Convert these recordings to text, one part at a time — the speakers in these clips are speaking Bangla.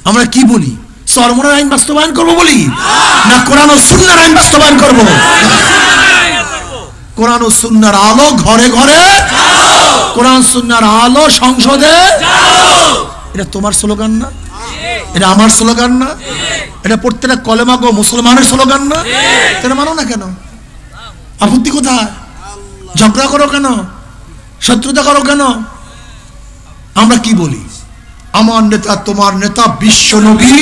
আমরা কি বলি? চরমোনার আইন বাস্তবায়ন করব বলি, না কোরআন ও সুন্নাহর আইন বাস্তবায়ন করব? কোরআন ও সুন্নাহর আলো ঘরে ঘরে, কোরআন সুন্নাহর আলো সংসদে। এটা তোমার স্লোগান না, এটা আমার স্লোগান না, এটা প্রত্যেকটা কলেমা গো মুসলমানের স্লোগান না? এটা মানো না কেন? আপত্তি কোথায়? ঝগড়া করো কেন? শত্রুতা করো কেন? আমরা কি বলি? আমার নেতা তোমার নেতা বিশ্ব নবী,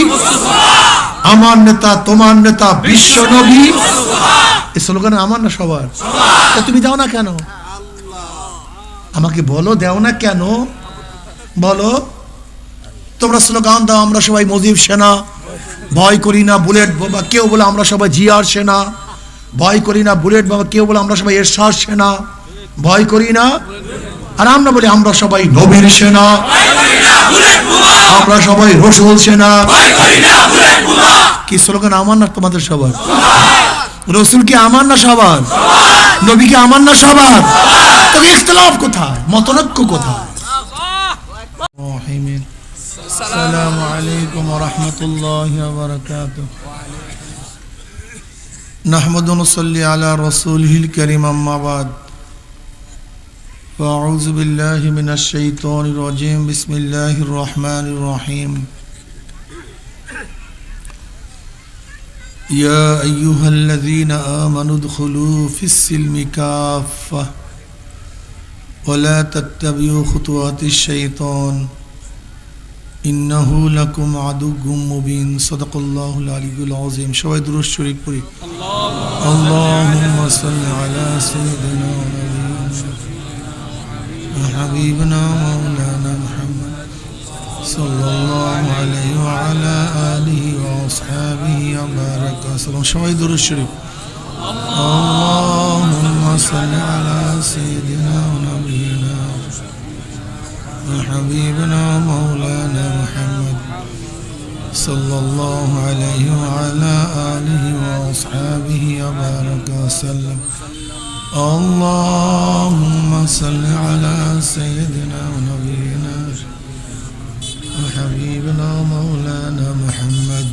আমার নেতা তোমার নেতা বিশ্ব নবী। এই স্লোগান আমার না সবার? তা তুমি দাও না কেন? আমাকে বলো, দাও না কেন বলো? তোমরা স্লোগান দাও আমরা সবাই মুজিব সেনা, ভয় করি না বুলেট বাবা, কেউ বলে আমরা সবাই জিয়ার সেনা, ভয় করি না বুলেট বাবা, কেউ বলে আমরা সবাই এরশাদ সেনা, ভয় করি না। আর আমরা বলি আমরা সবাই নবীর সেনা, আমরা সবাই রসুল সেনা। কি স্লোগান আমার না তোমাদের সবার? রসুল কি আমার না সবার? নবী কি আমার না সবার? তবে ইখতিলাফ কোথায়? মতনৈক্য কোথায়? আসসালামু আলাইকুম ওয়া রাহমাতুল্লাহি ওয়া বারাকাতুহু। নাহমাদু ওয়া নুসাল্লি আলা রাসূলিল কারীম, আম্মা বাদ। আউযু বিল্লাহি মিনাশ শাইতানির রাজীম। বিসমিল্লাহির রহমানির রহিম। ইয়া আইয়ুহাল্লাযীনা আমানু উদখুলু ফিস-সিলমি কাফাহ ওয়া লা তাত্তাবিউ খুতুওয়াতিশ শাইতান ইন্নাহু লাকুম আদুউম মুবিন। সাদাকাল্লাহুল আলিয়্যুল আযীম। সবাই দুরূদ শরীফ পড়ি। আল্লাহুম্মা সাল্লি আলা সাইয়্যিদিনা ওয়া হাবিবিনা মাওলানা মুহাম্মদ সাল্লাল্লাহু আলাইহি ওয়া আলা আলিহি ওয়া আসহাবিহি ওয়া বারাকা সাল্লাম। সবাই দুরূদ শরীফ। আল্লাহুম্মা সাল্লি আলা সাইয়্যিদিনা ওয়া নাবিয়িনা وحبيبنا مولانا محمد صلى الله عليه وعلى آله وأصحابه وبارك وسلم. اللهم صل على سيدنا ونبينا وحبيبنا مولانا محمد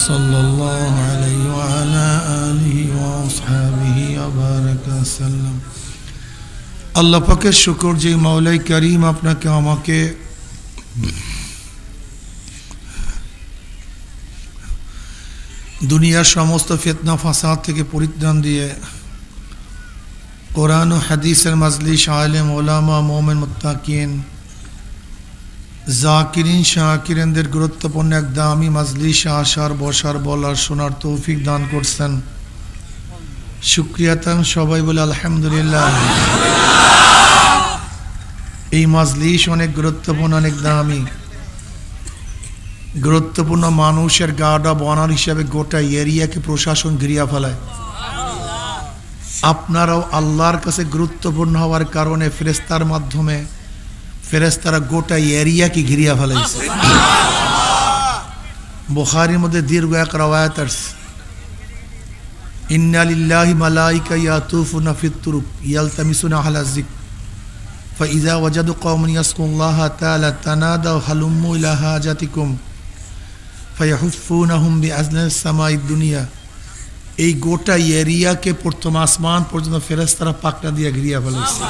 صلى الله عليه وعلى آله وأصحابه وبارك وسلم. আল্লাহ পাকের শুকর যে মাওলাই করিম আপনাকে আমাকে দুনিয়ার সমস্ত ফিতনা ফাসাদ থেকে পরিত্রাণ দিয়ে কোরআন ও হাদিসের মাজলিস, আলেম ওলামা, মুমিন মুত্তাকিন, জাকিরিন শাকিরিনদের গুরুত্বপূর্ণ এক দামি মাজলিসে আসার, বসার, বলার, শোনার তৌফিক দান করছেন। শুকরিয়া তান সবাই বলে আলহামদুলিল্লাহ। এই মাজলিস অনেক গুরুত্বপূর্ণ, অনেক দামি, গুরুত্বপূর্ণ। মানুষের গার্ড অব অনার হিসাবে গোটা এরিয়াকে প্রশাসন ঘিরিয়া ফেলায়। আপনারাও আল্লাহর কাছে গুরুত্বপূর্ণ হওয়ার কারণে ফেরেশতার মাধ্যমে ফেরেশতারা গোটা এরিয়াকে ঘিরিয়া ফেলাইছে। বুখারীর মধ্যে দীর্ঘ এক রওয়ায়াত আছে, ইন্না লিল্লাহি মালাইকা ইয়াতুফুনা ফিত তুরুক ইয়ালতামিসুনা আহলা যিকর فإذا وجدوا قوم يذكرون الله تعالى تنادوا هلموا إلى حاجاتكم فيحفونهم بأذن السماء الدنيا। এই গোটা এরিয়াকে প্রথম আসমান পর্যন্ত ফেরেশতারা পাকড়া দিয়ে ঘিরিয়া ফেলেছে।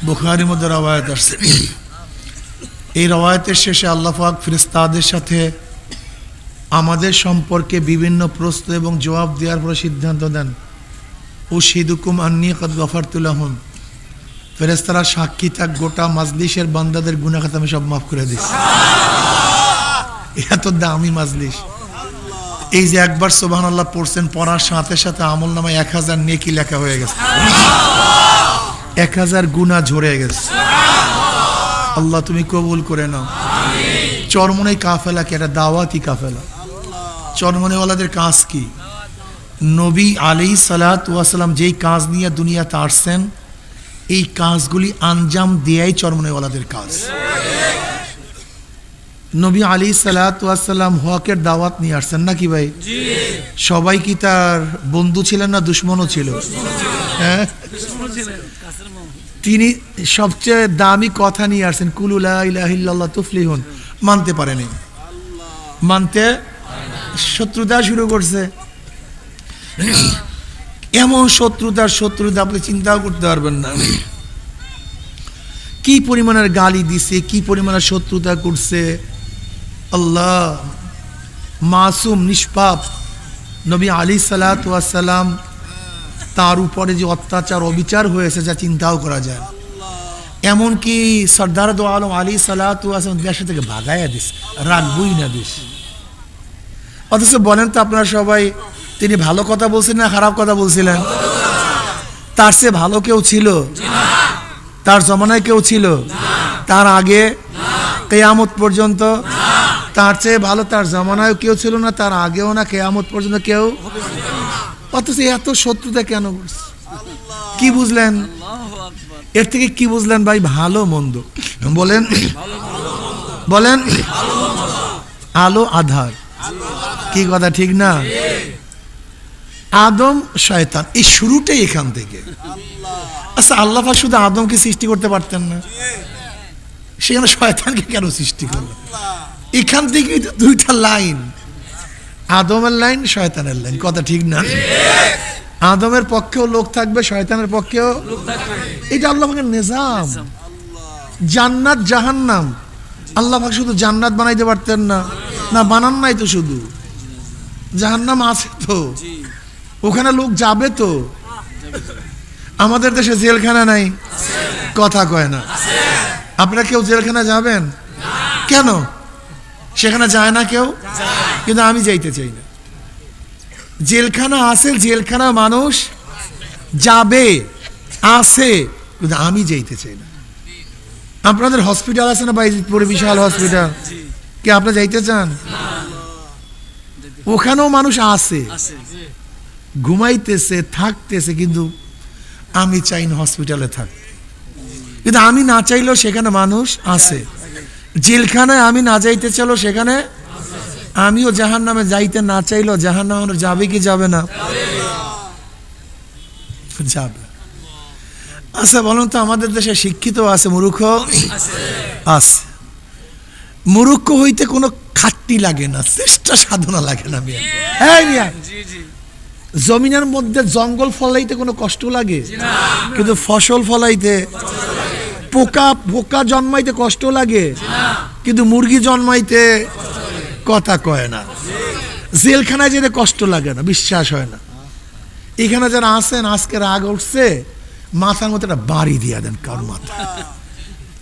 বুখারীর মধ্যে রওয়ায়াত আছে। এই রওয়ায়াতের শেষে আল্লাহ পাক ফেরেশতাদের সাথে আমাদের সম্পর্কে বিভিন্ন প্রশ্ন এবং জবাব দেওয়ার পরে সিদ্ধান্ত দেন, উশহিদুকুম আন্নী কাদ গফারতু লাহুম। ফেরেশতারা সাক্ষী থাক, গোটা মাজলিসের বান্দাদের গুনাহ খাতা আমি সব মাফ করে দিচ্ছি। এত দামি মাজলিস। এই যে একবার সুবহানাল্লাহ পড়ছেন, পড়ার সাথে সাথে আমলনামায় 1000 নেকি লেখা হয়ে গেছে, 1000 গুনাহ ঝরে গেছে। আল্লাহ তুমি কবুল করে নাও। চরমোনাই কাফেলা কি? এটা দাওয়াতি কাফেলা। চরমোনাইওয়ালাদের কাজ কি? নবী আলাইহিস সালাতু ওয়াস সালাম যেই কাজ নিয়ে দুনিয়াতে আসছেন, এই কাজগুলি আঞ্জাম দেয়াই চরমোনাইওয়ালাদের কাজ। নবী আলাইহিস সালাতু ওয়াস সালাম হকের দাওয়াত নিয়ে আসছেন নাকি ভাই? সবাই কি তার বন্ধু ছিলেন না দুশমনও ছিল? হ্যাঁ, তিনি সবচেয়ে দামি কথা নিয়ে আসছেন, কুলু লা ইলাহা ইল্লাল্লাহ তুফলিহুন। মানতে পারেনি, মানতে শত্রুতা শুরু করছে। এমন শত্রুতা আপনি চিন্তাও করতে পারবেন না। কি পরিমাণের গালি দিছে, কি পরিমাণের শত্রুতা করছে। আল্লাহ, মাসুম নিষ্পাপ নবী আলী সালাতু ওয়াস সালাম, তার উপরে যে অত্যাচার অবিচার হয়েছে যা চিন্তাও করা যায়। এমনকি সর্দার দো আলম আলী সালাতু ওয়াস সালাম দেশ থেকে ভাগাইয়া দিস, রাখবই না দেশ। অথচ বলেন তো আপনারা সবাই, তিনি ভালো কথা বলছিলেন না খারাপ কথা বলছিলেন? তার চেয়ে ভালো কেউ ছিল? তার জমানায় কেউ ছিল? তার আগে কিয়ামত পর্যন্ত? তার চেয়ে ভালো তার জমানায় কেউ ছিল না, তার আগেও না, কিয়ামত পর্যন্ত কেউ। অথচ এত শত্রুতা কেন করছে? কি বুঝলেন এর থেকে? কি বুঝলেন ভাই? ভালো মন্দ বলেন, বলেন। আলো আধার, কি কথা ঠিক না? আদম শয়তান, এই শুরুটাই এখান থেকে। আচ্ছা, আল্লাহ পাক শুধু আদমকে সৃষ্টি করতে পারতেন না? সেখানে শয়তানকে কেন সৃষ্টি করলেন? এখান থেকে দুইটা লাইন, আদমের লাইন, শয়তানের লাইন, কথা ঠিক না? আদমের পক্ষেও লোক থাকবে, শয়তানের পক্ষেও। এটা আল্লাহ পাকের নিজাম। জান্নাত জাহান্নাম, আল্লাহ পাক শুধু জান্নাত বানাইতে পারতেন না? না, বানান নাই তো, শুধু জাহান্নাম আছে তো, ওখানে লোক যাবে তো। আমাদের দেশে জেলখানা নাই, কথা কয় না। আপনারা কেউ জেলখানা যাবেন? কেন? সেখানে যায় না কেউ, কিন্তু আমি যাইতে চাই না। জেলখানা আছে, জেলখানা মানুষ যাবে, আছে, কিন্তু আমি যাইতে চাই না। আপনাদের হসপিটাল আছে না বাইজিতপুরে, বিশাল হসপিটাল, কে আপনারা যাইতে চান? ওখানেও মানুষ আছে, ঘুমাইতেছে, থাকতেছে, কিন্তু আমি চাই না হসপিটালে থাক। কিন্তু আমি না চাইলেও সেখানে মানুষ আছে। জেলখানায় আমি না যাইতে চাইলেও সেখানে, আমিও জাহান্নামে যাইতে না চাইলেও জাহান্নামে যাবে কি যাবে না? যাবে। আচ্ছা বলুন তো, আমাদের দেশে শিক্ষিত আছে, মূর্খ আছে। মূর্খ হইতে কোনো খাটনি লাগে না, চেষ্টা সাধনা লাগে না। জমিনের মধ্যে জঙ্গল ফলাইতে কোনো কষ্ট লাগে, কিন্তু ফসল ফলাইতে, পোকা জন্মাইতে কষ্ট লাগে, কিন্তু মুরগি জন্মাইতে কথা কয় না। জেলখানায় যেতে কষ্ট লাগে না, বিশ্বাস হয় না। এখানে যারা আছেন, আজকে রাগ উঠছে, মাথার মধ্যে একটা বাড়ি দিয়ে দেন, কার মাথা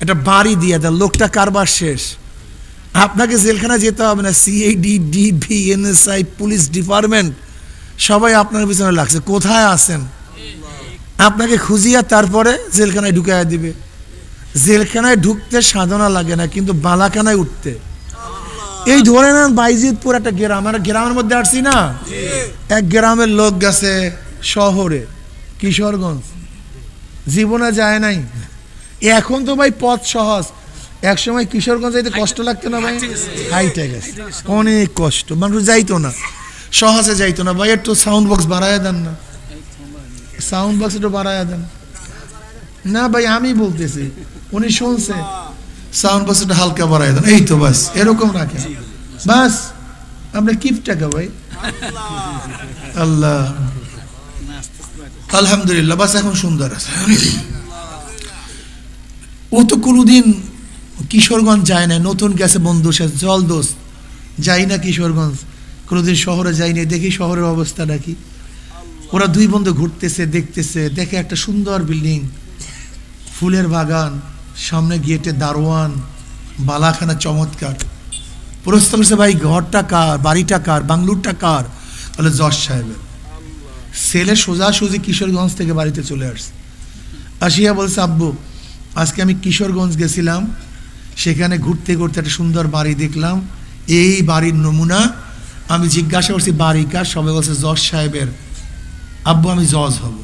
একটা বাড়ি দিয়ে দেন, লোকটা কারবার শেষ। আপনাকে জেলখানায় যেতে হবে না, CID, DB, NSI, police department সবাই আপনার পিছনে লাগছে। কোথায় আছেন আপনাকে খুঁজিয়া তারপরে জেলখানায় ঢুকাইয়া দিবে। জেলখানায় ঢুকতে সাধনা লাগে না, কিন্তু বালাখানায় উঠতে। এই ধরে নেন বাইজিতপুর একটা গ্রাম, আমরা গ্রামের মধ্যে আসছি না, এক গ্রামের লোক গেছে শহরে, কিশোরগঞ্জ, জীবনে যায় নাই। এখন তো ভাই পথ সহজ, এক সময় কিশোরগঞ্জ যাইতে কষ্ট লাগতো না ভাই, হাইটে গেছে, অনেক কষ্ট, মানুষ যাইতো না, সহজে যাইতো না। ভাই একটু সাউন্ড বক্স বাড়াইয়া দেন না, সাউন্ড বক্স একটু বাড়াইয়া দেন না ভাই, আমি বলতেছি, উনি শুনছে, সাউন্ড বক্স একটু হালকা বাড়াইয়া দেন, এই তো বাস, এরকম রাখেন বাস। আপনার কিপটাকা ভাই, আল্লাহ আলহামদুলিল্লাহ, বাস এখন সুন্দর আছে। ও তো কোনোদিন কিশোরগঞ্জ যায় না, নতুন গেছে বন্ধুর সাথে, জল দোস্ত, যাই না কিশোরগঞ্জ, কোনোদিন শহরে যাইনি, দেখি শহরের অবস্থাটা কি। ওরা দুই বন্ধু ঘুরতেছে, দেখতেছে, দেখে একটা সুন্দর বিল্ডিং, ফুলের বাগান, সামনে গেটে দারোয়ান, বালাখানা চমৎকার। প্রশ্ন করছে, ভাই ঘরটা কার, বাড়িটা কার, বাংলুরটা কার? বলে জজ সাহেবের। ছেলে সোজাসুজি কিশোরগঞ্জ থেকে বাড়িতে চলে আসছে, আসিয়া বলছে, আব্বু আজকে আমি কিশোরগঞ্জ গেছিলাম, সেখানে ঘুরতে ঘুরতে একটা সুন্দর বাড়ি দেখলাম, এই বাড়ির নমুনা। আমি জিজ্ঞাসা করছি বাড়ি কার, সবাই বলছে জজ সাহেবের। আব্বু আমি জজ হব।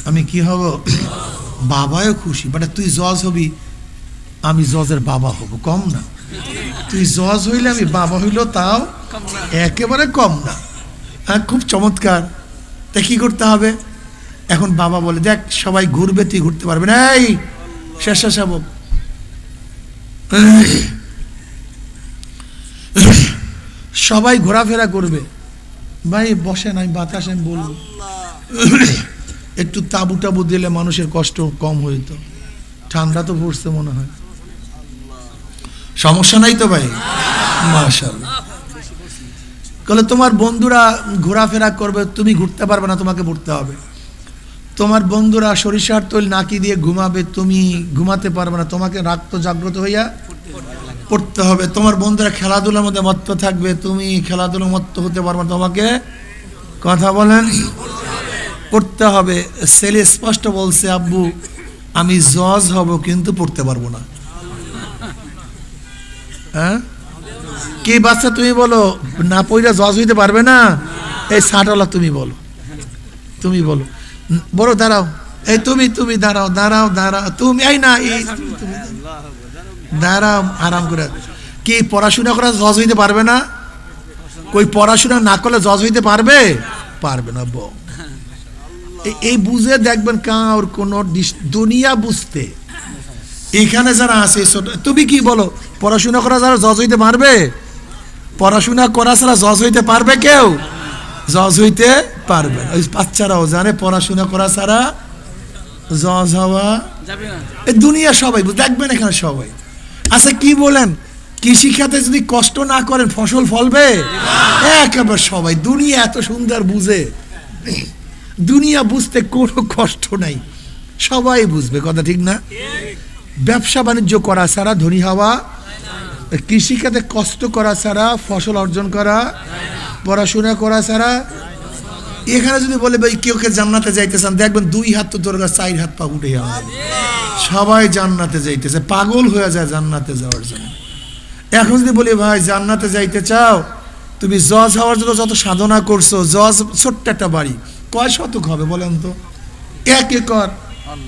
আমি কি হব? বাবাও খুশি, বাট তুই জজ হবি, আমি জজের বাবা হব, কম না। তুই জজ হইলে আমি বাবা হইল, তাও একেবারে কম না। হ্যাঁ, খুব চমৎকার। তা কি করতে হবে এখন? বাবা বলে, দেখ সবাই ঘুরবে, তুই ঘুরতে পারবে না। এই শেষা শাবক, সবাই ঘোরাফেরা করবে, ভাই বসেন আমি বাতাস আমি বলবো, একটু তাবু টাবু দিলে মানুষের কষ্ট কম হইতো, ঠান্ডা তো পড়ছে মনে হয়, সমস্যা নাই তো ভাই? মাশাআল্লাহ। বলে তোমার বন্ধুরা ঘোরাফেরা করবে, তুমি ঘুরতে পারবে না, তোমাকে ঘুরতে হবে। তোমার বন্ধুরা সরিষার তৈল নাকি দিয়ে ঘুমাবে, তুমি ঘুমাতে পারবে না, তোমাকে রাত জাগ্রত হইয়া পড়তে হবে। তোমার বন্ধুরা খেলাধুলার মধ্যে মত্ত থাকবে, তুমি খেলাধুলার মত্ত হতে পারবে না, তোমাকে কথা বলেন পড়তে হবে। ছেলে স্পষ্ট বলছে, আব্বু আমি জজ হব কিন্তু পড়তে পারবো না। হ্যাঁ কি বাচ্চা তুমি বলো না পড়া জজ হইতে পারবে না? এই ষাটওয়ালা তুমি বলো, তুমি বলো, বড় দাঁড়াও, এই তুমি দাঁড়াও দাঁড়াও দাঁড়াও, তুমি এই না এই দাঁড়াও আরাম করে। কি পড়াশোনা করা জজ হইতে পারবে না? কই পড়াশোনা না করলে জজ হইতে পারবে? পারবে না। এই বুঝে দেখবেন কার কোন দুনিয়া বুঝতে এখানে যারা আছে, তুমি কি বলো পড়াশোনা করা যারা জজ হইতে পারবে? পড়াশোনা করা ছাড়া জজ হইতে পারবে কেউ? জজ হইতে পারবে না। ওই বাচ্চারাও জানে পড়াশোনা করা ছাড়া জজ হওয়া যাবে না। এই দুনিয়া সবাই দেখবেন এখানে সবাই। আচ্ছা কি বলেন, কৃষি খাতে যদি কষ্ট না করেন ফসল ফলবে? একেবারে সবাই। দুনিয়া এত সুন্দর বুঝে, দুনিয়া বুঝতে কোনো কষ্ট নাই, সবাই বুঝবে, কথা ঠিক না? ব্যবসা বাণিজ্য করা ছাড়া ধনী হওয়া, কৃষিখাতে কষ্ট করা ছাড়া ফসল অর্জন করা, পড়াশোনা করা ছাড়া। এখানে যদি বলে ভাই কেউ কে জান্নাতে যাইতে চান, দেখবেন 2 হাত তো দরকার, 4 হাত পা উঠে যাবে, সবাই জান্নাতে যাইতেছে, পাগল হয়ে যায় জান্নাতে যাওয়ার জন্য। এখন যদি বলি ভাই জান্নাতে যাইতে চাও, তুমি জজ হওয়ার জন্য যত সাধনা করছো, জজ ছোট্ট একটা বাড়ি কয় শতক হবে বলেন তো? 1 একর,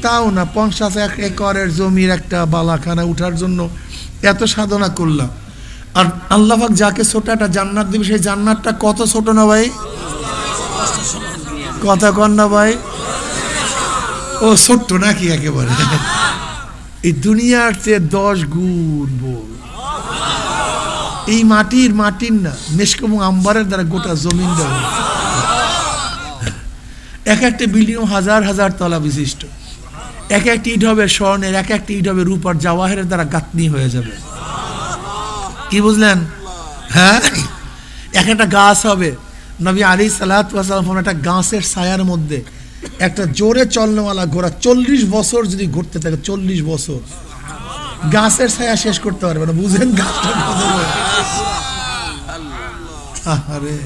তাও না 50 একরের জমির একটা বালাখানা উঠার জন্য এত সাধনা করলাম। আর আল্লাহ পাক যাকে ছোট একটা জান্নাত দিবে, সেই জান্নাতটা কত ছোট না ভাই? কথা কন না ভাই? ও ছোট্ট নাকি একেবারে? এই দুনিয়ার চেয়ে 10 গুণ বল। এই মাটির না, মেশক এবং আম্বারের দ্বারা গোটা জমিন দেওয়া। এক একটা বিল্ডিং 1000 তলা বিশিষ্ট, এক একটা ইট হবে স্বর্ণের, এক একটা ইট হবে রূপার, জাওয়াহেরের দ্বারা গাঁথনি হয়ে যাবে। কি বুঝলেন? হ্যাঁ, এক একটা গাছ হবে, নবী আলাইহিস সালাতু ওয়াস সালাম একটা গাছের ছায়ার মধ্যে একটা জোরে চলনেওয়ালা ঘোড়া 40 বছর যদি ঘুরতে থাকে, 40 বছর গাছের ছায়া শেষ করতে পারবে না। বুঝেন গাছটা কত বড়? আরে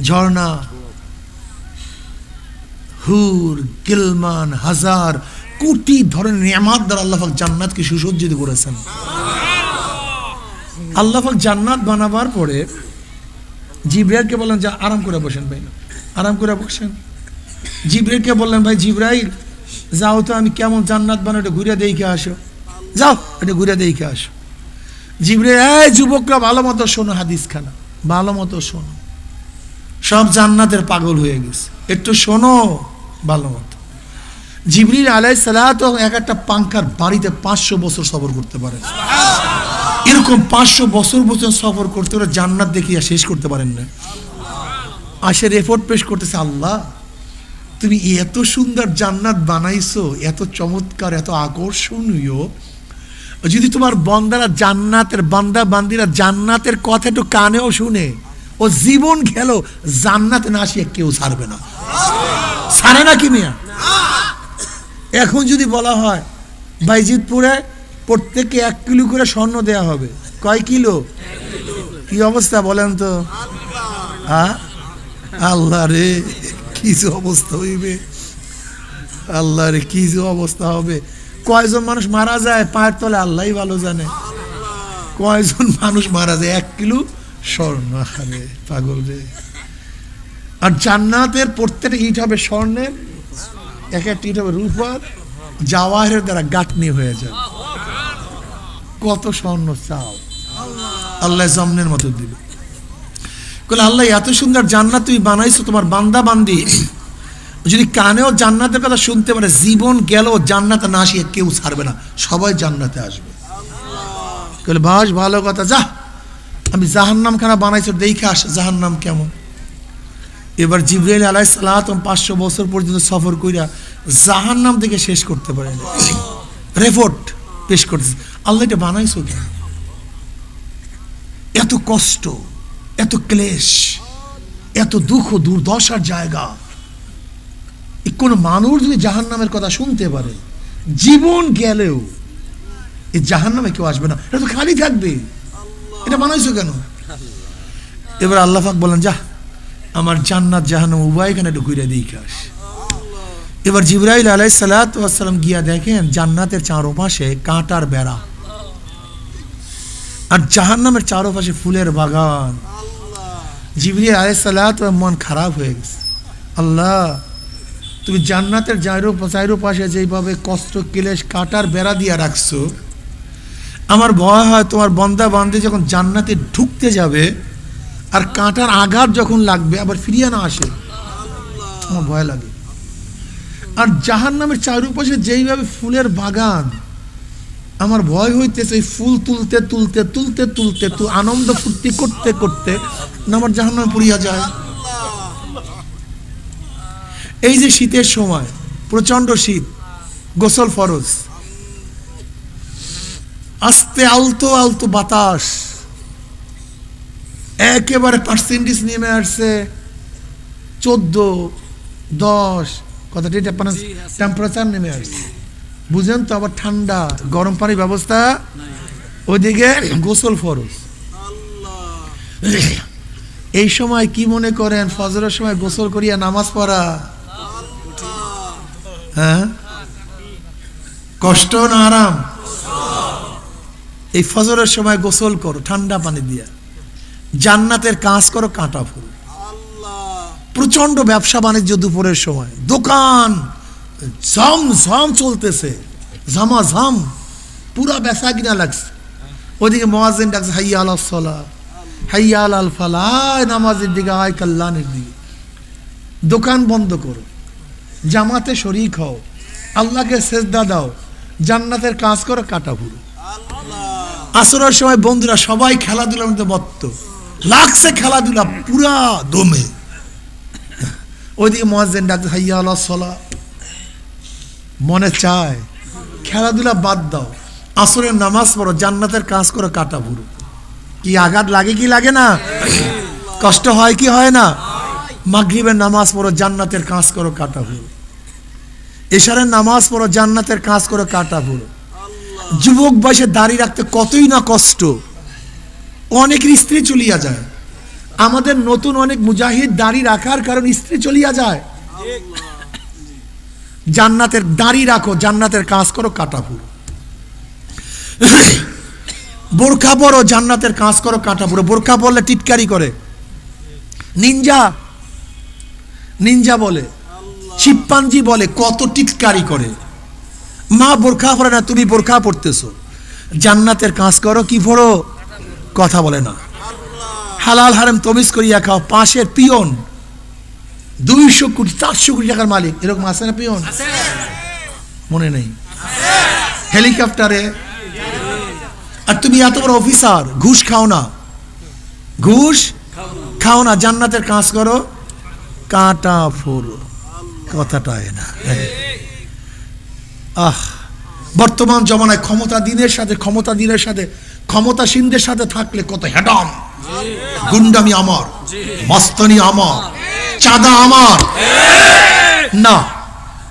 ঝর্ণা, হুর, গিলমান, হাজার কোটি ধরনের নিয়ামত দ্বারা আল্লাহ পাক জান্নাতকে সুসজ্জিত করেছেন। আল্লাহ পাক জান্নাত বানাবার পরে জিবরাইলকে বললেন যে আরাম করে বসেন ভাই, আরাম করে বসেন। জিবরাইলকে বললেন ভাই জিবরাইল যাও তো, আমি কেমন জান্নাত বানাই এটা ঘুরে দেখে আসো, যাও এটা ঘুরে দেখে আসো। জিবরাইল, এই যুবকরা ভালো মতো শোনো, হাদিস খানা ভালো মতো শোনো, সব জান্নাতের পাগল হয়ে গেছে, একটু শোনো ভালো মতো। জিবরিল আলাইহিস সালাত এক একটা পাঙ্কার বাড়িতে 500 বছর সফর করতে পারে। এরকম 500 বছর সফর করতে ওরা জান্নাত দেখিয়া শেষ করতে পারেন না। আসে রিপোর্ট পেশ করতেছে, আল্লাহ তুমি এত সুন্দর জান্নাত বানাইছো, এত চমৎকার, এত আকর্ষণীয়, যদি তোমার বান্দারা জান্নাতের বান্দা বান্দিরা জান্নাতের কথা একটু কানেও শুনে, ও জীবন গেল জান্নাতে না আসিয়া কেউ ছাড়বে না। ছাড়ে না কি মিয়া? এখন যদি বলা হয় বাইজিতপুরে প্রত্যেককে 1 কিলো করে স্বর্ণ দেয়া হবে, কয় কিলো? কি অবস্থা বলেন তো? হ্যাঁ আল্লাহ রে কি যে অবস্থা হইবে, আল্লাহ রে কি যে অবস্থা হবে। কয়জন মানুষ মারা যায় পায়ের তলে আল্লাহই ভালো জানে, কয়জন মানুষ মারা যায় 1 কিলো স্বর্ণ। আরে পাগল রে। আর জান্নাতের প্রত্যেকটা ইট হবে স্বর্ণের, এক একটা ইট হবে রূপার, জাওয়াহের দ্বারা গাঁথনি হয়ে যাবে। কত স্বর্ণ চাও, আল্লাহ জমনের মতো দিবে। বলে আল্লাহ এত সুন্দর জান্নাত তুমি বানাইছো, তোমার বান্দা বান্দি যদি কানেও জান্নাতের কথা শুনতে পারে, জীবন গেল জান্নাতে না আসিয়ে কেউ ছাড়বে না, সবাই জান্নাতে আসবে। বলে বাস ভালো কথা, যা আমি জাহান্নাম খানা বানাইছো, দেখে আস জাহান্নাম কেমন। এবার জিবরাইল আলাইহিস সালাম 500 বছর পর্যন্ত সফর কইরা জাহান্নাম থেকে শেষ করতে পারে না, রিপোর্ট পেশ করতেছে। আল্লাহ এটা বানাইছো কেন? এত কষ্ট, এত ক্লেশ, এত দুঃখ দুর্দশার জায়গা, কোন মানুষ যদি জাহান্নামের কথা শুনতে পারে, জীবন গেলেও এই জাহান্নামে কেউ আসবে না, এটা তো খালি থাকবে, এটা বানাইছো কেন? এবার আল্লাহ পাক বলেন, যা আমার জান্নাত জাহান্নাম উভয়খানে একটু ঘুরে দেখে আস। এবার জিবরাইল আলাইহিস সালাম গিয়া দেখেন জান্নাতের চারপাশে কাঁটার বেড়া, আর জাহান্নামের চারপাশে ফুলের বাগান। জিবরাইল আলাইহিস সালাম মন খারাপ হয়ে গেছে, আল্লাহ তুমি জান্নাতের চারপাশে যেভাবে কষ্ট ক্লেশ কাঁটার বেড়া দিয়া রাখছো, আমার ভয় হয় তোমার বান্দা বান্দি যখন জান্নাতে ঢুকতে যাবে আর কাঁটার আঘাত যখন লাগবে আবার ফিরিয়ে না আসে, আমার ভয় লাগে। আর জাহান্নামের চারপাশে যেইভাবে ফুলের বাগান, আমার ভয় হইতেছে এই ফুল তুলতে তুলতে তুলতে তুলতে তো আনন্দ ফুর্তি করতে করতে আমার জাহান্নামে পুড়িয়া যায়। এই যে শীতের সময় প্রচন্ড শীত, গোসল ফরজ, আস্তে আলতো আলতো বাতাস, একেবারে পার্সেন্টেজ নেমে আসছে 14-10, কথাটি টেম্পারেচার নেমে আসছে, বুঝেন তো। আবার ঠান্ডা, গরম পানির ব্যবস্থা, ওইদিকে গোসল ফরজ। এই সময় কি মনে করেন ফজরের সময় গোসল করিয়া নামাজ পড়া হ্যাঁ কষ্ট না আরাম? এই ফজরের সময় গোসল করো ঠান্ডা পানি দিয়া, জান্নাতের কাজ করো কাঁটা ফুল। প্রচন্ড ব্যবসা বাণিজ্য, দুপুরের সময় দোকান ঝম ঝম চলতেছে, ঝমাঝম, পুরা বেচা কিনা লাগছে। ওইদিকে মুয়াজ্জিন ডাকছে হাইয়া আলাস সালাহ, হাইয়া আলাল ফালাহ, নামাজের দিকে আয়, কল্যাণের দিকে। দোকান বন্ধ করো, জামাতে শরীক হও, আল্লাহকে সেজদা দাও, জান্নাতের কাজ করো কাটা ফুল। আসরের সময় বন্ধুরা সবাই খেলাধুলার মধ্যে মত্ত, লাগছে খেলাধুলা পুরা দমে। ওইদিকে মুয়াজ্জিন ডাকছে হাইয়া আলাস সালাহ, মনে চায় খেলাধুলা বাদ দাও, আসরের নামাজ পড়ো, জান্নাতের কাজ করো কাটা ফুল। কি আঘাত লাগে কি লাগে না? কষ্ট হয় কি হয় না? মাগরিবের নামাজ পড়ো, জান্নাতের কাজ করো কাটা ফুল। এশারের নামাজ পড়ো, জান্নাতের কাজ করো কাটা ফুল। যুবক বয়সে দাড়ি রাখতে কতই না কষ্ট, অনেকের স্ত্রী চলিয়া যায়। আমাদের নতুন অনেক মুজাহিদ দাড়ি রাখার কারণে স্ত্রী চলিয়া যায়। জান্নাতের দাড়ি রাখো, জান্নাতের কাজ করো কাটা ফুল। বোরখা পরো, জান্নাতের কাজ করো কাটা ফুল। বোরখা পরলে টিটকারি করে, নিনজা নিনজা বলে, শিম্পাঞ্জি বলে, কত টিটকারি করে। মা বোরখা পরে না, তুমি বোরখা পড়তেছো। জান্নাতের কাজ করো, কি পড়ো? কথা বলে না। হালাল হারাম তমিজ করিয়া খাও। পাশের পিয়ন 200 কোটি 400 কোটি টাকার মালিক, এরকম আছে না পিয়ন? মনে নেই? হেলিকপ্টারে, আর তুমি এত বড় অফিসার, ঘুষ খাও না, ঘুষ খাও না, জান্নাতের কাজ করো কাটা ফুল। কথাটা না। বর্তমান জমানায় ক্ষমতা দিনের সাথে ক্ষমতাসীনদের সাথে থাকলে কত হ্যাডাম, গুন্ডামি আমার, মস্তানি আমার, চাঁদা আমার। না,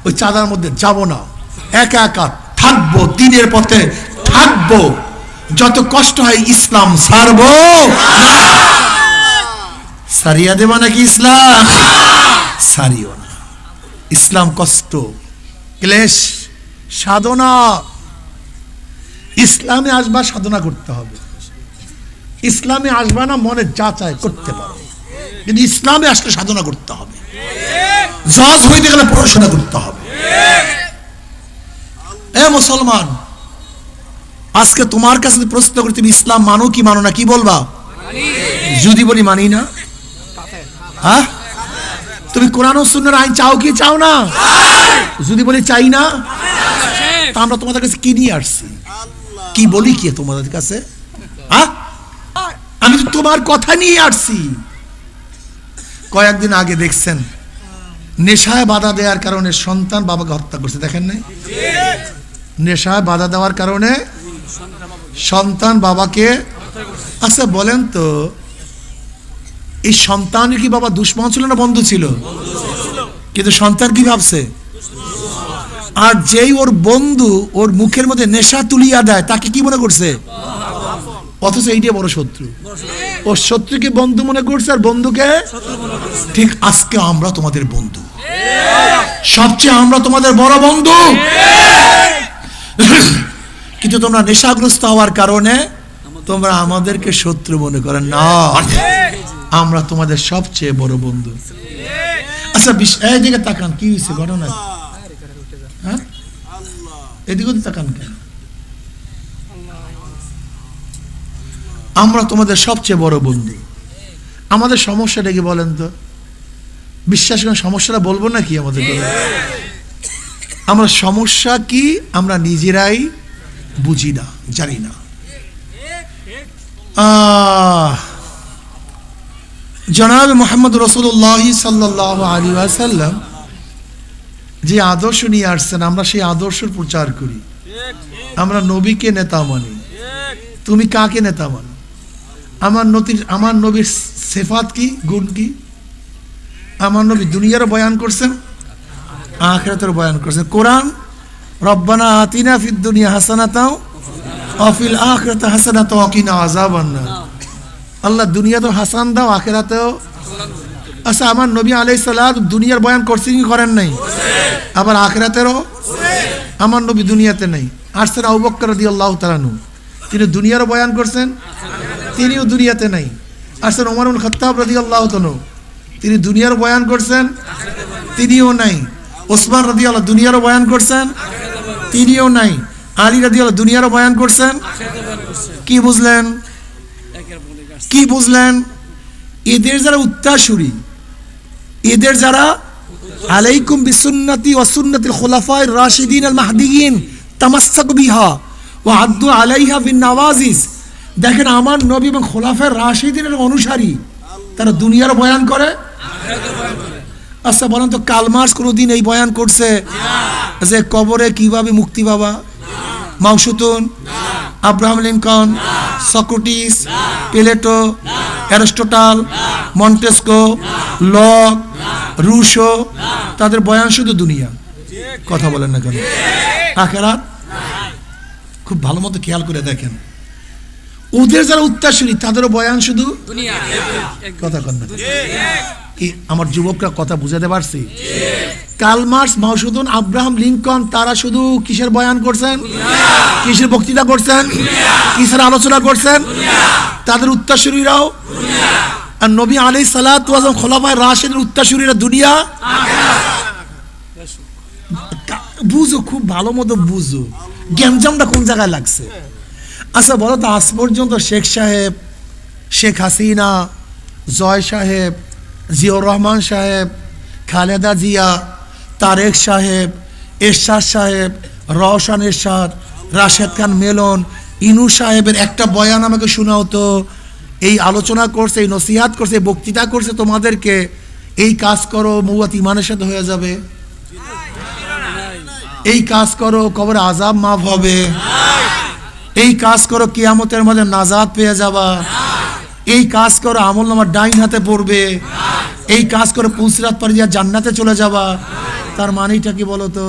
ওই চাঁদার মধ্যে যাব না, একা একা থাকবো, দিনের পথে থাকবো, যত কষ্ট হয় ইসলাম ছাড়বো না। সারিয়া দেবা নাকি ইসলাম? সারিও না। ইসলাম কষ্ট, ক্লেশ, সাধনা। ইসলামে আসবা সাধনা করতে হবে। ইসলামে আসবা না মনে যা চায় করতে পারো, কিন্তু ইসলামে আসলে সাধনা করতে হবে। জজ হইতে গেলে পড়াশোনা করতে হবে। এ মুসলমান, আজকে তোমার কাছে প্রশ্ন করি, তুমি ইসলাম মানো কি মানো না? কি বলবা? যদি বলি মানি না, হ্যাঁ, তুমি কোরআন ও সুন্নাহর আইন চাও কি চাও না? যদি বলি চাই না, তা আমরা তোমাদের কাছে কি নিয়ে আসছি? কি বলি কি তোমাদের কাছে? আমি তো তোমার কথা নিয়ে আসছি। কয়েকদিন আগে দেখছেন নেশায় বাধা দেওয়ার কারণে সন্তান বাবাকে হত্যা করছে, দেখেন নাই? নেশায় বাধা দেওয়ার কারণে সন্তান বাবাকে। আচ্ছা বলেন তো, এই সন্তানের কি বাবা দুশ্মন ছিল না বন্ধু ছিল? কিন্তু সন্তান কি ভাবছে? আর যেই ওর বন্ধু ওর মুখের মধ্যে নেশা তুলিয়া দেয় তাকে কি মনে করছে? অথচ এইটাই বড় শত্রু। ও শত্রুকে বন্ধু মনে করছে আর বন্ধুকে। ঠিক আজকে আমরা তোমাদের বন্ধু, সবচেয়ে আমরা তোমাদের বড় বন্ধু। কিন্তু তোমরা নেশাগ্রস্ত হওয়ার কারণে তোমরা আমাদেরকে শত্রু মনে করেন না, আমরা তোমাদের সবচেয়ে বড় বন্ধু। আচ্ছা এইদিকে তাকান, কি হয়েছে ঘটনা? হ্যাঁ, এদিকে তাকান কেন? আমরা তোমাদের সবচেয়ে বড় বন্ধু। আমাদের সমস্যাটা কি বলেন তো? বিশ্বাস করেন সমস্যাটা বলবো না কি আমাদের? আমরা সমস্যা কি আমরা নিজেরাই বুঝি না, জানি না। জনাব মুহাম্মদ রাসূলুল্লাহ সাল্লাল্লাহু আলাইহি ওয়াসাল্লাম যে আদর্শ নিয়ে আসছেন, আমরা সেই আদর্শের প্রচার করি। আমরা নবীকে নেতা মানি। তুমি কাকে নেতা মানো? আমার নবীর সিফাত কি, গুণ কি? আমার নবী দুনিয়ারও বয়ান করছেন, আখিরাতের বয়ান করছেন। কোরআন রব্বানা আতিনা ফিদ দুনিয়া হাসানাতাও ওয়া ফিল আখিরাতি হাসানাতাও ওয়া কিনা আযাবান নার। আল্লাহ দুনিয়াতেও হাসান দাও, আখিরাতেও। আচ্ছা আমার নবী আলাইহিস সালাত দুনিয়ার বয়ান করছেন কি করেন নাই? আবার আখিরাতেরও। আমার নবী দুনিয়াতে নাই, আসছেন আবু বকর রাদিয়াল্লাহু তাআলা আনহু, তিনি দুনিয়ারও বয়ান করছেন, তিনিও দুনিয়াতে নাই। আসছেন ওমর ইবনে খাত্তাব রাদিয়াল্লাহু তাআলা, তিনি দুনিয়ার বয়ান করছেন, তিনিও নাই। ওসমান রাদিয়াল্লাহু দুনিয়ারও বয়ান করছেন, তিনিও নাই। আলী রাদিয়াল্লাহু দুনিয়ারও বয়ান করছেন। কি বুঝলেন? কি বুঝলেন? এদের যারা উত্তরসূরি, এদের যারা আলাইকুম বিসুন্নতি ওয়া সুন্নাতিল খুলাফায়ে রাশিদিন আল মাহদিয়িন তামাসসাকু বিহা ওয়া আদ্দু আলাইহা বিন নওয়াজিজ। দেখেন আমার নবী এবং খোলাফায়ে রাশিদিনের অনুসারী, তারা দুনিয়ার বয়ান করে। আচ্ছা বলেন তো, কার্ল মার্কস কোনোদিন এই বয়ান করছে যে কবরে কিভাবে মুক্তি পাবা? Mao Zedong, Abraham Lincoln, Socrates, Plato, Aristotle, Montesquieu, Locke, Rousseau, তাদের বয়ান শুধু দুনিয়া। কথা বলেন না কেন? আখিরাত খুব ভালো মতো খেয়াল করে দেখেন, ওদের যারা উত্তরসূরি তাদেরও বয়ান শুধু দুনিয়া। কথা কন না? কি আমার যুবকরা কথা বুঝাতে পারছি? কার্ল মার্কস, মাও জেতুন, আব্রাহাম লিঙ্কন, তারা শুধু কিসের বয়ান করছেন? কিসের বক্তৃতা করছেন? কিসের আলোচনা করছেন? তাদের উত্তরসূরিরাও। আর নবী আলাইহিস সালাতু ওয়াস সালাম খোলাফায়ে রাশিদিনের উত্তরসূরিরা দুনিয়া। বুঝো, খুব ভালো মতো বুঝো গ্যাঞ্জামটা কোন জায়গায় লাগছে। আচ্ছা বলো তো, আজ পর্যন্ত শেখ সাহেব, শেখ হাসিনা, জয় সাহেব, জিয়াউর রহমান সাহেব, খালেদা জিয়া, তারেক সাহেব, এরশাদ সাহেব, রওশন এরশাদ, রাশেদ খান মেলন, ইনু সাহেবের একটা বয়ান আমাকে শোনাও তো, এই আলোচনা করছে, এই নসিহাত করছে, বক্তৃতা করছে তোমাদেরকে, এই কাজ করো মৌয়াত ইমানের সাথে হয়ে যাবে, এই কাজ করো কবরে আযাব মাফ হবে, এই কাজ করো কিয়ামতের মধ্যে নাজাত পেয়ে যাবা, এই কাজ করো আমলনামা ডাইন হাতে পড়বে, এই কাজ করে পুলসিরাত পার দিয়া জান্নাতে চলে যাবা? তার মানেটা কি বলো তো?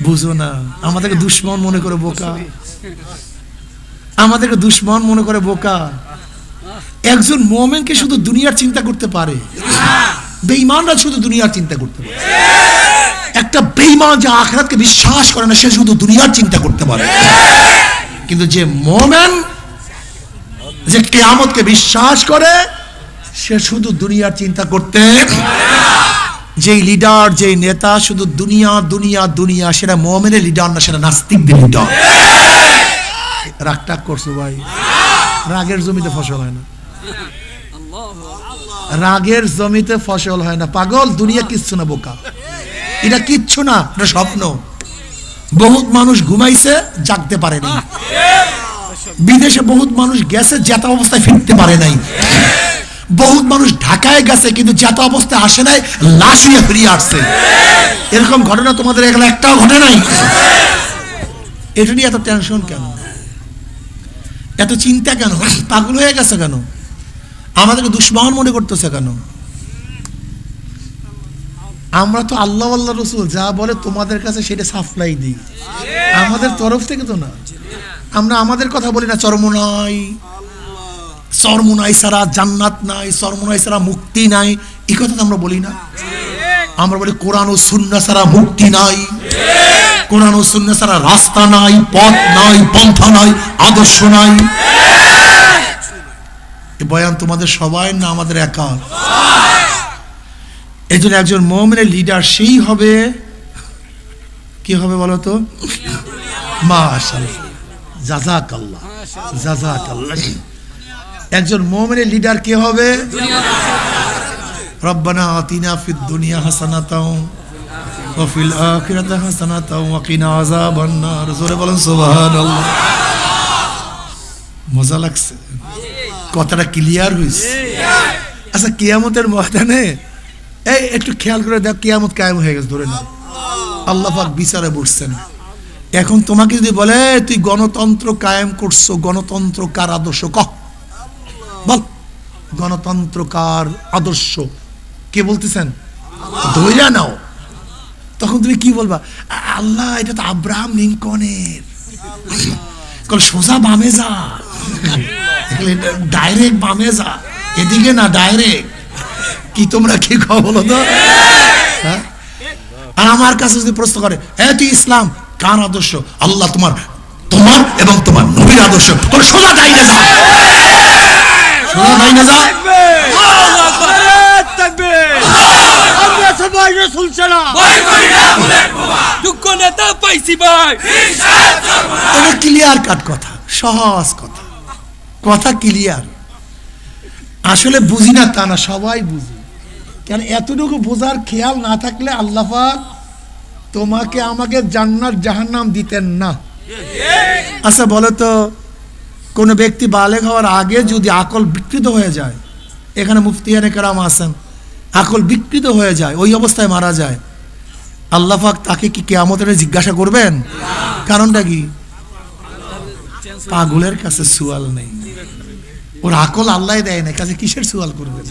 বুঝো না, আমাদেরকে দুশ্মন মনে করে বোকা, আমাদেরকে দুশ্মন মনে করে বোকা। একজন মুমিনকে শুধু দুনিয়ার চিন্তা করতে পারে, বেঈমানরা শুধু দুনিয়ার চিন্তা করতে পারে। একটা বেঈমান যে আখিরাতকে বিশ্বাস করে না, সে শুধু দুনিয়ার চিন্তা করতে পারে। কিন্তু যে মুমিন যে কিয়ামতকে বিশ্বাস করে, সে শুধু দুনিয়ার চিন্তা করতে। যেই লিডার, যেই নেতা শুধু দুনিয়া দুনিয়া দুনিয়া, সেটা মুমিনের লিডার না, সেটা নাস্তিকদের লিডার। রাগটাগ করছো ভাই, রাগের জমিতে ফসল হয় না, রাগের জমিতে ফসল হয় না। পাগল, দুনিয়া কিচ্ছু না, বোকা, এটা কিচ্ছু না, এটা স্বপ্ন। বহুত মানুষ ঘুমাইছে, জাগতে পারেনি। বিদেশে বহুত মানুষ গেছে, জেতা অবস্থায় ফিরতে পারে নাই। বহুত মানুষ ঢাকায় গেছে কিন্তু জেতা অবস্থায় আসে নাই, লাশ হয়ে ফিরিয়ে আসছে। এরকম ঘটনা তোমাদের এখানে একটাও ঘটে নাই? এটা নিয়ে এত টেনশন কেন, এত চিন্তা কেন, পাগল হয়ে গেছে কেন, আমাদেরকে দুশ্মন মনে করতেছে কেন? আমরা তো আল্লাহ আল্লাহ রসুল যা বলে তোমাদের কাছে সেটা সাপ্লাই দিই, আমাদের তরফ থেকে তো না। আমরা আমাদের কথা বলি না, চরমোনাই ছাড়া জান্নাত নাই, চরমোনাই ছাড়া মুক্তি নাই, এই কথা তো আমরা বলি না। আমরা বলি কোরআন ও সুন্নাহ ছাড়া মুক্তি নাই, কোরআন ও সুন্নাহ ছাড়া রাস্তা নাই, পথ নাই, পন্থা নাই, আদর্শ নাই। এই বয়ান তোমাদের সবাই না আমাদের একা? এই জন্য একজন মুমিনের লিডার সেই হবে, কি হবে বলো তো? মাশাআল্লাহ, জাযাকাল্লাহ, জাযাকাল্লাহ। একজন মুমিনের লিডার কে হবে? রব্বানা আতিনা ফিদ দুনিয়া হাসানাতাও ওয়া ফিল আখিরাতি হাসানাতাও ওয়া কিনা আযাবান নার। জোরে বলেন সুবহানাল্লাহ। মজা লাগছে? কথাটা ক্লিয়ার হইছে? আচ্ছা, কিয়ামতের ময়দানে এই একটু খেয়াল করে দেখ, কিয়ামত কায়েম হয়ে গেছে, ধরে নাও আল্লাহ পাক বিচারে বসছেন। এখন তোমাকে যদি বলে তুই গণতন্ত্র কায়েম করছো, গণতন্ত্র কার আদর্শ কহ, বল গণতন্ত্র কার আদর্শ, কে বলতেছেন? ধইরা নাও। তখন তুমি কি বলবা? আল্লাহ, এটা তো আব্রাহাম লিঙ্কনের। সোজা বামে যা, ডাইরেক্ট বামে যা, এদিকে না ডাইরেক্ট। কি তোমরা কি কও বলো তো? আর আমার কাছে যদি প্রশ্ন করে, হ্যাঁ তুই ইসলাম কার আদর্শ? আল্লাহ, তোমার তোমার এবং তোমার নবীর আদর্শ। তোর সোজা ডাইনে যা, সোজা ডাইনে যা। আমরা সবাই রাসূল ছাড়া ভয় করি না, বুলেট বোমা যোগ্য নেতা পাইছি ভাই। এটা ক্লিয়ার কাট কথা, সহজ কথা, কথা ক্লিয়ার। আসলে বুঝি না তা না, সবাই বুঝি। কেন এতটুকু বোঝার খেয়াল না থাকলে আল্লাহ পাক তোমাকে আমাকে জান্নাত জাহান্নাম দিতেন না। আচ্ছা বলো তো, কোন ব্যক্তি বালেগ হওয়ার আগে যদি আকল বিকৃত হয়ে যায়, এখানে মুফতিয়ানে কেরাম আছেন, আকল বিকৃত হয়ে যায়, ওই অবস্থায় মারা যায়, আল্লাহ পাক তাকে কি কিয়ামতের জিজ্ঞাসা করবেন? কারণটা কি? পাগলের কাছে সুয়াল নেই, ওর আকল আল্লাহ দেয় না, কাছে কিসের সুয়াল করবেন?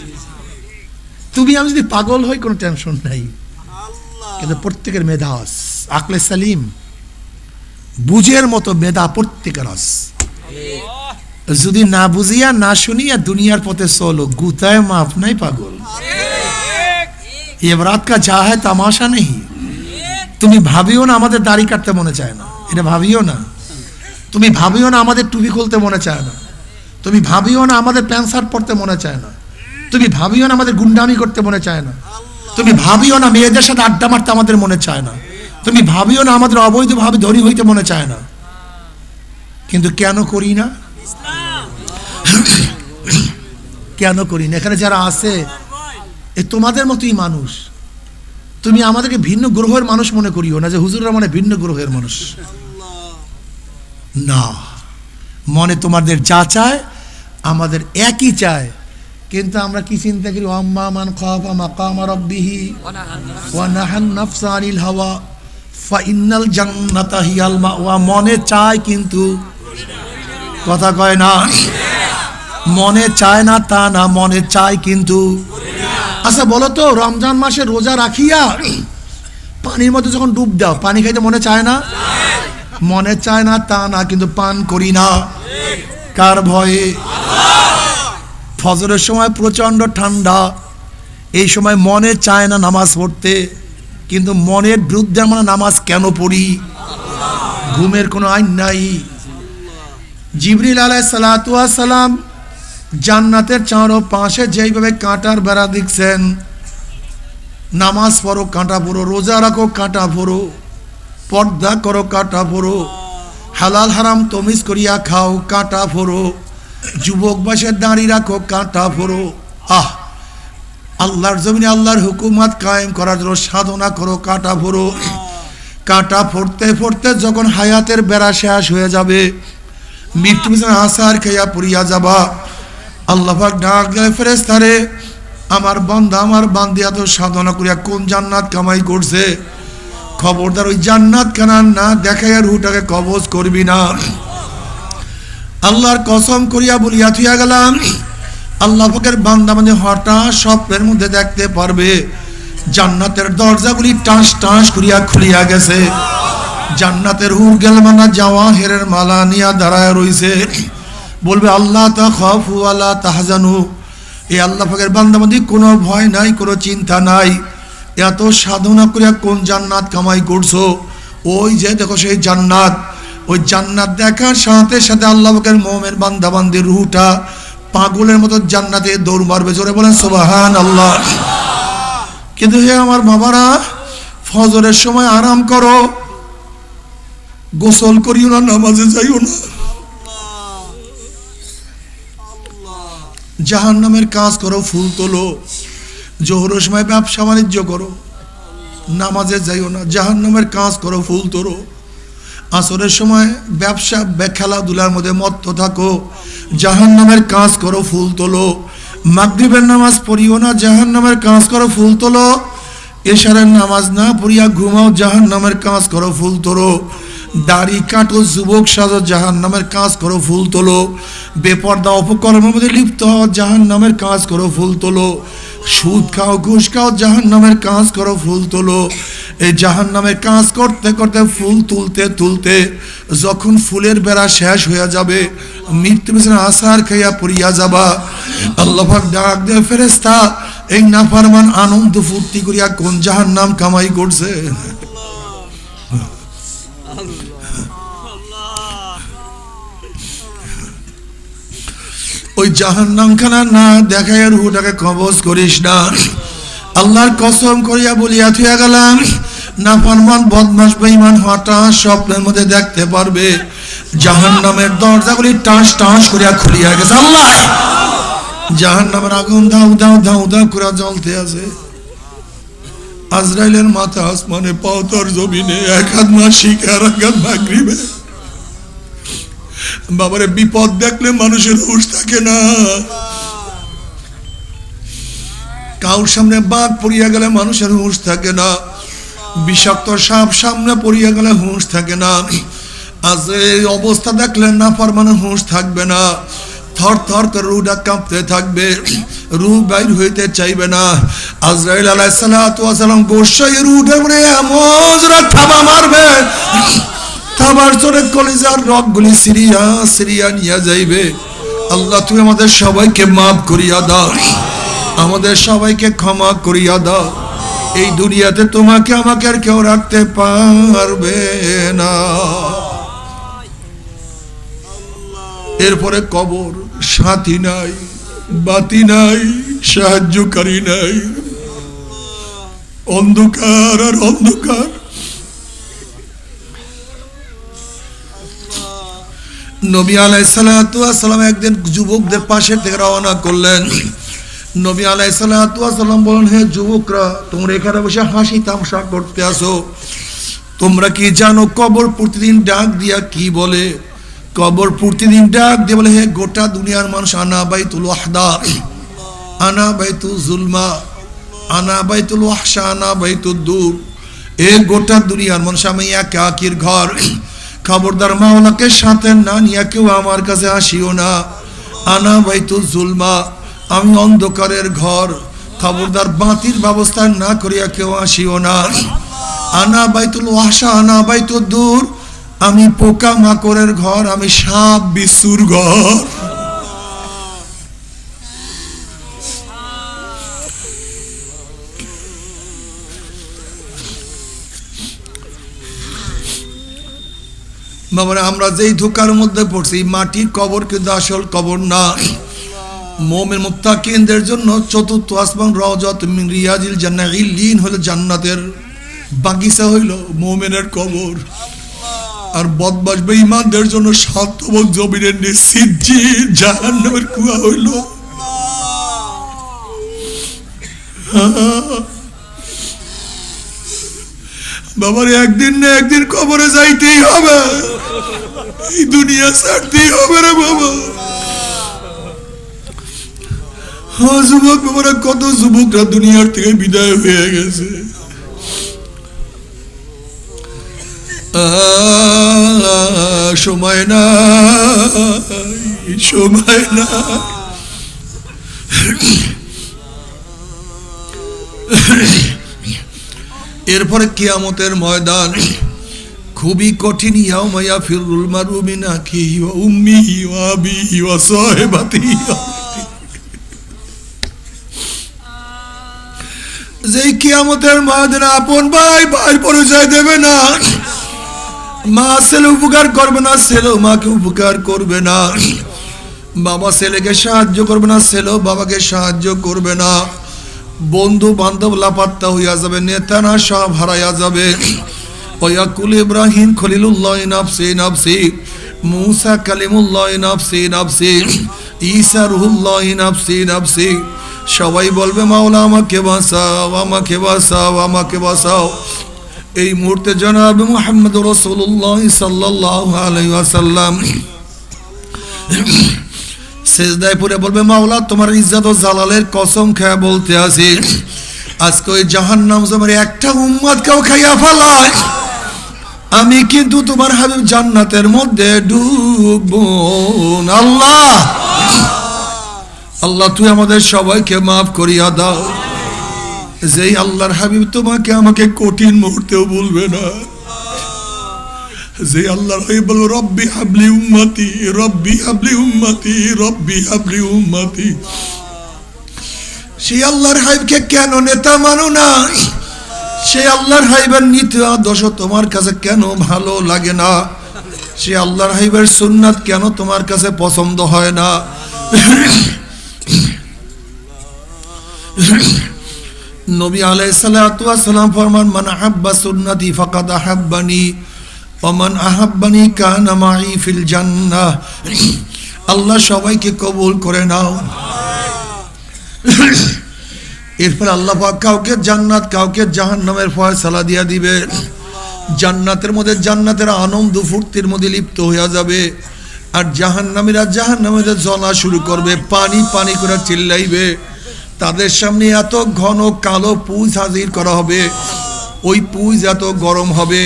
তুমি আমি যদি পাগল হই কোনো টেনশন নাই, কিন্তু প্রত্যেকের মেধা আছে, আকলে সালিম বুঝের মতো মেধা প্রত্যেকের আছে। যদি না বুঝিয়া না শুনিয়া দুনিয়ার পথে চলো, গুতায় মাপ নাই পাগল। এবারাত কা যা হয় তামাশা নেই। তুমি ভাবিও না আমাদের দাড়ি কাটতে মনে চায় না, এটা ভাবিও না। তুমি ভাবিও না আমাদের টুপি খুলতে মনে চায় না, তুমি ভাবিও না আমাদের প্যান্ট শার্ট পরতে মনে চায় না, তুমি ভাবিও না আমাদের গুন্ডামি করতে মনে চায় না, তুমি ভাবিও না মেয়েদের সাথে আড্ডা মারতে আমাদের মনে চায় না, তুমি ভাবিও না আমাদের অবৈধভাবে ধনী হইতে মনে চায় না। কিন্তু কেন করি না? কেন করি না? এখানে যারা আছে এ তোমাদের মতোই মানুষ। তুমি আমাদেরকে ভিন্ন গ্রহের মানুষ মনে করিও না যে হুজুররা মানে ভিন্ন গ্রহের মানুষ না। মনে তোমাদের যা চায় আমাদের একই চায়, কিন্তু আমরা কি চিন্তা করি? আম্মা মান খাফা মাকামা রাব্বিহি ওয়া নাহান নাফসা আনিল হাওয়া ফা ইন্নাল জান্নাতা হিয়াল মাওয়া। মনে চায় কিন্তু কথা কয় না, মনে চায় না তা না, মনে চায় কিন্তু। আচ্ছা বলো তো, রমজান মাসে রোজা রাখিয়া পানির মধ্যে যখন ডুব দাও, পানি খাইতে মনে চায় না? মনে চায় না তা না, কিন্তু পান করি না। কার ভয়ে? ফজরের সময় প্রচন্ড ঠান্ডা, এই সময় মনে চায় না নামাজ পড়তে, কিন্তু মনের বিরুদ্ধে আমরা নামাজ কেন পড়ি? ঘুমের কোনো আইন নাই। জিবরিল আলাইহিস সালাতু ওয়াস সালাম জান্নাতের চারো পাশে যেইভাবে কাঁটার বেড়া দিচ্ছেন, নামাজ পড়ো কাঁটা পড়ো, রোজা রাখো কাঁটা পড়ো, পর্দা করো কাঁটা পড়ো, হালাল হারাম তমিজ করিয়া খাও কাঁটা পড়ো, যুবক বয়সে দাঁড়িয়ে রাখো কাঁটা পড়ো। আল্লাহর জমিনে আল্লাহর হুকুমত কায়েম করার জন্য সাধনা করো কাঁটা পড়ো। কাঁটা ফোড়তে ফোড়তে যখন হায়াতের বেড়া শেষ হয়ে যাবে, মৃত্যু বিছানা আসার খাইয়া পুরিয়া যাবা। আল্লাহ পাক ডাক দেয় ফেরেশতারে, আমার বান্দা আমার বান্দিয়া তো সাধনা করিয়া কোন জান্নাত কামাই করছে, খবরদার ওই জান্নাত খানা না দেখাইয়া রুহটাকে কবজ করবি না। আল্লাহর কসম করিয়া বলিয়া থুইয়া গেলাম, আল্লাহ পাকের বান্দা মানে হঠাৎ স্বপ্নের মধ্যে দেখতে পারবে জান্নাতের দরজাগুলি টাস টাস করিয়া খুলিয়া গেছে, জান্নাতের হুর গেলমানা জাওয়াহিরের মালা নিয়া দাঁড়ায় রইছে। বলবে আল্লাহ তাখাফু ওয়ালা তাহজানু, এই আল্লাহ পাকের বান্দা মানে কোনো ভয় নাই, কোনো চিন্তা নাই। এত সাধনা করিয়া কোন জান্নাত কামাই করছো? ওই যে দেখো সেই জান্নাত। ওই জান্নাত দেখার সাথে সাথে আল্লাহ পাকের মুমিন বান্দা বান্দির রুহটা পাগলের মতো জান্নাতে দৌড় মারবে। জোরে বলেন সুবহানাল্লাহ। কিন্তু হে আমার বাবারা, ফজরের সময় আরাম করো, গোসল করিও না, নামাজে যাইও না, জাহান্নামের কাজ করো, ফুল তোলো। জোহরের সময় ব্যবসা বাণিজ্য করো, নামাজে যাইও না, জাহান্নামের কাজ করো, ফুল তোলো। আসরের সময় ব্যবসা খেলাধুলার মধ্যে মত্ত থাকো, জাহান্নামের কাজ করো, ফুল তোলো। মাগরিবের নামাজ পড়িও না, জাহান্নামের কাজ করো, ফুল তোলো। এশারের নামাজ না পড়িয়া ঘুমাও, জাহান্নামের কাজ করো, ফুল তোলো। দাড়ি কাটো, যুবক সাজো, জাহান্নামের কাজ করো, ফুল তোলো। বেপর্দা অপকর্মের মধ্যে লিপ্ত হও, জাহান্নামের কাজ করো, ফুল তোলো। সুদ খাও, ঘুষ খাও, জাহান্নামের কাজ করো, ফুল তোলো। এই জাহান্নামের কাজ করতে করতে ফুল তুলতে তুলতে যখন ফুলের বেড়া শেষ হয়ে যাবে, মৃত্যু বিছানা আসার খাইয়া পড়িয়া যাবা। আল্লাহ পাক ডাক দেয় ফেরেশতা, এই নাফরমান আনন্দ ফুর্তি করিয়া কোন জাহান্নাম কামাই করছে? ওই জাহান্নাম খানা না দেখাইয়া রুহটাকে কবজ করিস না। আল্লাহর কসম করিয়া বলিয়া থুইয়া গেলাম, নাফরমান বদমাশ বেঈমান হঠাৎ স্বপ্নের মধ্যে দেখতে পারবে জাহান্নামের দরজাগুলি টাস টাস করিয়া খুলিয়া গেছে। আল্লাহ, জাহান্নামের আগুন দাউ দাউ দাউ দাউ করে জ্বলতে আছে। আজরাইলের মাথা আসমানে, পাও তোর জমিনে, এক হাত মাসিকে আর এক হাত মাগরিবে। বাবারে, বিপদ দেখলে মানুষের হুঁশ থাকে না। কাউর সামনে বাঘ পড়িয়া গেলে মানুষের হুঁশ থাকে না, বিষাক্ত সাপ সামনে পড়িয়া গেলে হুঁশ থাকে না। আজ এই অবস্থা দেখলে নাফরমানের হুঁশ থাকবে না, থর থর করে রুহটা কাঁপতে থাকবে, রুহ বাইর হইতে চাইবে না। আজরাইল আলাইহিস সালাতু ওয়াস সালাম গোসাই রুহটা মানে এমন জোরে থাবা মারবে, থাবার জোরে কলিজার রগগুলি সিরিয়া সিরিয়া নিয়ে যাইবে। আল্লাহ, তুমি আমাদের সবাইকে মাফ করিয়া দাও, আমাদের সবাইকে ক্ষমা করিয়া দাও। এই দুনিয়াতে তোমাকে আমাকে আর কেউ রাখতে পারবে না। এরপরে কবর, সাথী নাই, বাতি নাই, সাহায্যকারী নাই, অন্ধকার আর অন্ধকার। নবী আলাইহিস সালাতু ওয়াস সালাম একদিন যুবকদের পাশে থেকে রওনা করলেন। নবী আলাইহিস সালাতু ওয়াস সালাম বলেন, হে যুবকরা, তোমরা এখানে বসে হাসি তামাশা করতে আসো, তোমরা কি জানো কবর প্রতিদিন ডাক দিয়া কি বলে? কবর প্রতিদিন ডাক দিয়ে বলে, হে গোটা দুনিয়ার মানুষ, আনা বাইতুল ওয়াহদা, আনা বাইতুল জুলমা, আনা বাইতুল ওয়াহশা, আনা বাইতুদ দূর। এ গোটা দুনিয়ার মানুষ, আমি একাকির ঘর। খবরদার মাওলাকে সাথে না নিয়ে কেউ আমার কাছে আসিও না। আনা বাইতুল জুলমা, আমি অন্ধকারের ঘর। খবরদার বাতির ব্যবস্থা না করিয়া কেউ আসিও না। আনা বাইতুল ওয়াহশা, আনা বাইতুদ দূর, আমি পোকা মাকড়ের ঘর, আমি সাপ বিচ্ছুর ঘর। বাবারা, আমরা যেই ধোকার মধ্যে পড়ছি, মাটির কবর কিন্তু আসল কবর না। মুমিন মুত্তাকিনদের জন্য চতুর্থ আসমান রাওজাত মিন রিয়াজিল জান্নাহ, ইল্লিন হলো জান্নাতের বাগিচা, হইল মুমিনের কবর। আর বদমাশ বেঈমানদের জন্য শান্তবক জমিনের নিচে সিজ্জিন, জাহান্নামের কুয়া হইল। বাবার একদিন না একদিন কবরে যাইতেই হবে, এই দুনিয়া ছাড়তেই হবে রে বাবা। হ্যাঁ যুবক বাবারা, কত যুবকরা দুনিয়ার থেকে বিদায় হয়ে গেছে। সময় না, সময় না। এরপরে কিয়ামতের ময়দান খুবই কঠিন। ইয়াউমা ইয়াফিরুল মারউ মিন আখিহি ওয়া উম্মিহি ওয়া আবিহি ওয়া সাহিবাতিহি। যেই কিয়ামতের ময়দানে আপন ভাই ভাইয়ের পরিচয় দেবে না, মা ছেলে উপকার করবে না, ছেলে মাকে উপকার করবে না, বাবা ছেলেকে সাহায্য করবে না, ছেলেও বাবাকে সাহায্য করবে না, বন্ধু বান্ধব লাপাত্তা হইয়া যাবে, নেতানা সব হারাইয়া যাবে। ওয়াকুল ইব্রাহিম খলিলুল্লাহ নাফসি নাফসি, মুসা কালিমুল্লাহ নাফসি নাফসি, ঈসা রুহুল্লাহ নাফসি নাফসি। সবাই বলবে মাওলা আমাকে বাঁচাও, আমাকে বাঁচাও, আমাকে বাঁচাও। এই মুহূর্তে জনাব মুহাম্মদ রাসূলুল্লাহ সাল্লাল্লাহু আলাইহি ওয়াসাল্লাম সেজদায় পড়ে বলবে মাওলা তোমার ইজ্জত ও জালালের কসম খেয়ে বলতে আছি, আজকে ওই জাহান্নাম জমের একটা উম্মতকেও খাইয়া ফেলায়, আমি কিন্তু তোমার হাবিব জান্নাতের মধ্যে ডুববো। আল্লাহ আল্লাহ তুই আমাদের সবাইকে মাফ করিয়া দাও। যেই আল্লাহর হাবিব তোমাকে আমাকে কঠিন মুহূর্তেও বলবে না, যে আল্লাহর হাবিব বলবে রব্বি হাবলি উম্মতি, রব্বি হাবলি উম্মতি, রব্বি হাবলি উম্মতি, সেই আল্লাহর হাবিবকে কেন নেতা মানো না? সেই আল্লাহর হাবিবের নীতি আদর্শ তোমার কাছে কেন ভালো লাগে না? সে আল্লাহর হাবিবের সুন্নাত কেন তোমার কাছে পছন্দ হয় না? নবী আলাইহিস সালাতু ওয়াস সালাম ফরমান মান আহাব্বা সুন্নতি ফাকাদ আহাব্বানি ওয়া মান আহাব্বানি কানা মাই ফিল জান্নাহ। আল্লাহ সবাইকে কবুল করে নাও। এরপর আল্লাহ পাক কাউকে জান্নাত কাউকে জাহান্নামের ফয়সালা দিয়া দিবে। জান্নাতের মধ্যে জান্নাতের আনন্দ ফুর্তির মধ্যে লিপ্ত হয়ে যাবে, আর জাহান্নামীরা জাহান্নামে জ্বলা শুরু করবে, পানি পানি করে চিল্লাইবে। তাদের সামনে এত ঘন কালো পুঁজ হাজির করা হবে, ওই পুঁজ এত গরম হবে।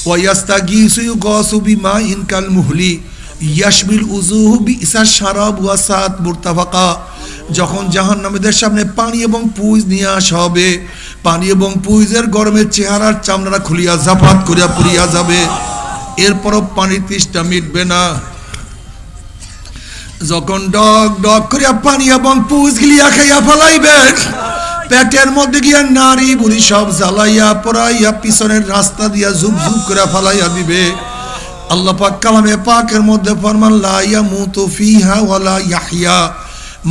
ওয়াস্তাগীসু ইউগাসু বিমাইন কাল মুহলি ইয়াশবিল উজুহু বিইসা শারাব ওয়া সাত মুরতাফাকা। যখন জাহান্নামীদের সামনে পানি এবং পুঁজ নিয়ে আসা হবে, পানি এবং পুঁজের গরমে চেহারার চামড়া খুলিয়া জাফাত করিয়া পুড়িয়া যাবে, এরপরও পানির তৃষ্ণা মিটবে না। যখন ডক ডক করিয়া পানি এবং পুঁজ গিলিয়া খাইয়া ফেলাইবে, পেটের মধ্যে গিয়া নারী বুড়ি সব জ্বালাইয়া পড়াইয়া পিছনের রাস্তা দিয়া ঝুপ ঝুপ করে ফেলাইয়া দিবে। আল্লাহ পাক কালামে পাকের মধ্যে ফরমান লা ইয়ামুতু ফিহা ওয়ালা ইয়াহইয়া,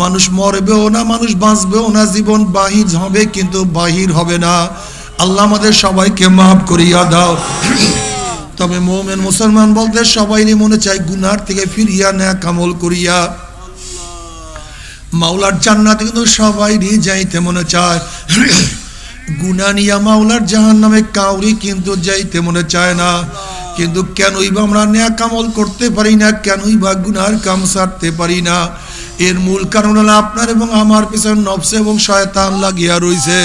মানুষ মরবেও না, মানুষ বাঁচবেও না, জীবন বাহির হবে কিন্তু বাহির হবে না। আল্লাহ আমাদের সবাইকে মাফ করিয়া দাও। তবে মুমিন মুসলমান বলতে সবাইরই মনে চায় গুনার থেকে ফিরিয়া নেক আমল করিয়া মাওলার জান্নাতে, কিন্তু সবাইরই যাইতে মনে চায়। গুনাহ নিয়া মাওলার জাহান্নামে কাউরি কিন্তু যাইতে মনে চায় না। কিন্তু কেনই বা আমরা নেক আমল করতে পারি না, কেনই বা গুনার কাম ছাড়তে পারি না? এর মূল কারণ হলো আপনার এবং আমার পিছনে নফস এবং শয়তান লাগিয়া রইছে।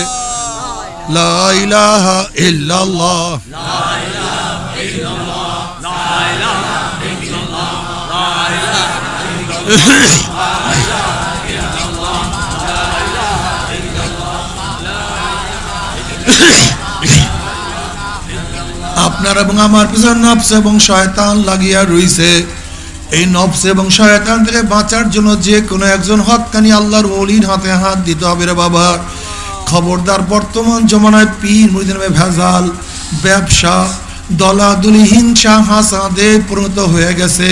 লা ইলাহা ইল্লাল্লাহ, লা ইলাহা ইল্লাল্লাহ, লা ইলাহা ইল্লাল্লাহ, লা ইলাহা ইল্লাল্লাহ, লা ইলাহা ইল্লাল্লাহ, লা ইলাহা ইল্লাল্লাহ। আপনার এবং আমার পিছনে নফস এবং শয়তান লাগিয়া রইছে। এই নফস এবং শয়তান থেকে বাঁচার জন্য যে কোনো একজন হক্কানি আল্লাহর ওলির হাতে হাত দিতে হবে রে বাবা। খবরদার, বর্তমান জমানায় পীর মুরিদের নামে ভেজাল, ব্যবসা, দলাদলি, হিংসা, হাসাদে পরিণত হয়ে গেছে।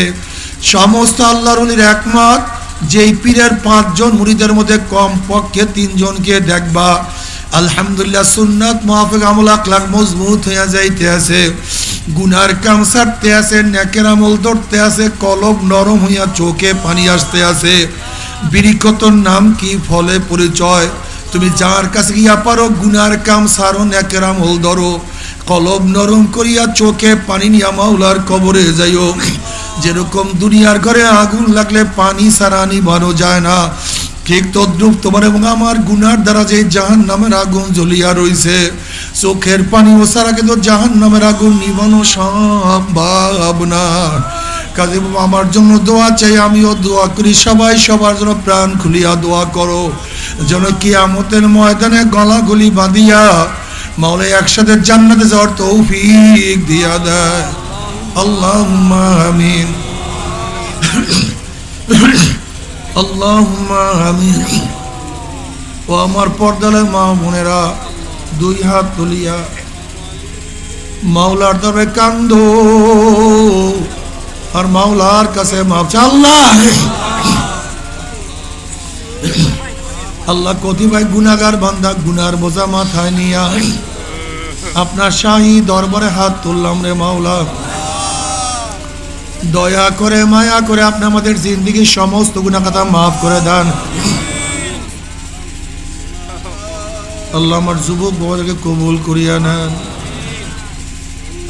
সমস্ত আল্লাহর ওলির একমত, যেই পীরের 5 জন মুরিদের মধ্যে কমপক্ষে 3 জনকে দেখবা আলহামদুলিল্লাহ সুন্নাত মুআফিক আমল আখলাক মজবুত হইয়া যাইতে আছে, গুনার কাম ছাড়তে আছে, নেকের আমল ধরতে আছে, কলব নরম হইয়া চোখে পানি আসতে আছে। বিরিকতর নাম কি, ফলে পরিচয়। তুমি যার কাছে গিয়া পারো গুনার কাম ছাড়ো, নেকের আমল ধরো, কলব নরম করিয়া চোখে পানি নিয়া মাওলার কবরে যাইও। যেরকম দুনিয়ার ঘরে আগুন লাগলে পানি ছাড়া নিভানো যায় না, ঠিক তদ্রুপ তোমার এবং আমার গুনার দ্বারা যে জাহান্নামের আগুন জ্বলিয়া রইছে, চোখের পানি ও ছাড়া কিন্তু জাহান্নামের আগুন নিভানো সম্ভব না। কাজে বাবা আমার জন্য দোয়া চাই, আমিও দোয়া করি, সবাই সবার জন্য প্রাণ খুলিয়া দোয়া করো, যেন কিয়ামতের ময়দানে গলাগলি বাঁধিয়া মাওলা একসাথে জান্নাতে যাওয়ার তৌফিক দিয়া দেয়। আল্লাহুম্মা আমিন, আল্লাহুম্মা আমিন। ও আমার পর্দার মা বোনেরা, দুই হাত তুলিয়া মাওলার দরবারে কান্দো আর মাওলার কাছে মাফ চাও। আল্লাহ আল্লাহ কতিপয় গুনাহগার বান্দা গুনার বোঝা মাথায় নিয়া আপনার শাহী দরবারে হাত তুললাম রে মাওলা। দয়া করে মায়া করে আপনি আমাদের জিন্দেগির সমস্ত গুনাহ খাতা মাফ করে দেন। আল্লাহ আমার যুবক বাবাদেরকে কবুল করিয়া নেন,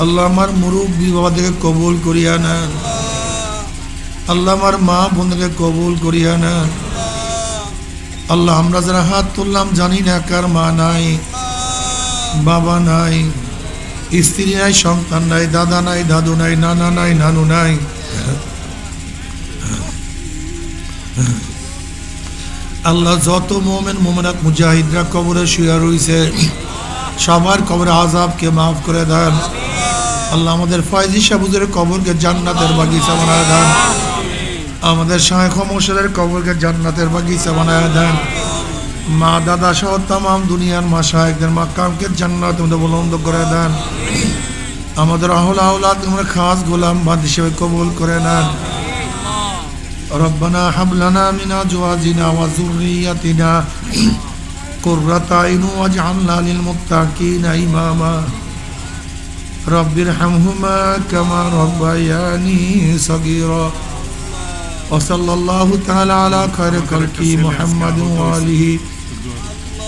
আল্লাহ আমার মুরব্বী বাবাদেরকে কবুল করিয়া নেন, আল্লাহ আমার মা বোনদেরকে কবুল করিয়া নেন। আল্লাহ আমরা যারা হাত তুললাম জানি না কার মা নাই, বাবা নাই, স্ত্রী নাই, সন্তান নাই, দাদা নাই, দাদু নাই, নানা নাই, নানু নাই। আল্লাহ যত মোমেন মোমেনাত মুজাহিদরা কবরে শুয়ে রইছে সবার কবরে আযাবকে মাফ করে দেন। আল্লাহ আমাদের ফয়জি সাহেব হুজুরের কবরকে জান্নাতের বাগিচা বানায় দেন, আমাদের শায়েখ মুর্শিদের কবরকে জান্নাতের বাগিচা বানায় দেন। মা দাদা সহ তামাম দুনিয়ার মাশায়েখদের মাকামকে জান্নাতের মধ্যে বুলন্দ করে দেন। আমাদের আহলে আওলাদ আমরা খাস গোলাম বাদ হিসেবে কবুল করে নেন। রব্বানা হাব লানা মিন আজওয়াজিনা ওয়া যুররিয়াতিনা কুররাতা আইন ওয়াজআলনা লিল মুত্তাকিনা ইমামা। রব্বিরহামহুমা কামা রাব্বায়ানি সগীরা। ওয়া সাল্লাল্লাহু তাআলা আলা খায়রি খালকি মুহাম্মাদিন ওয়া আলিহি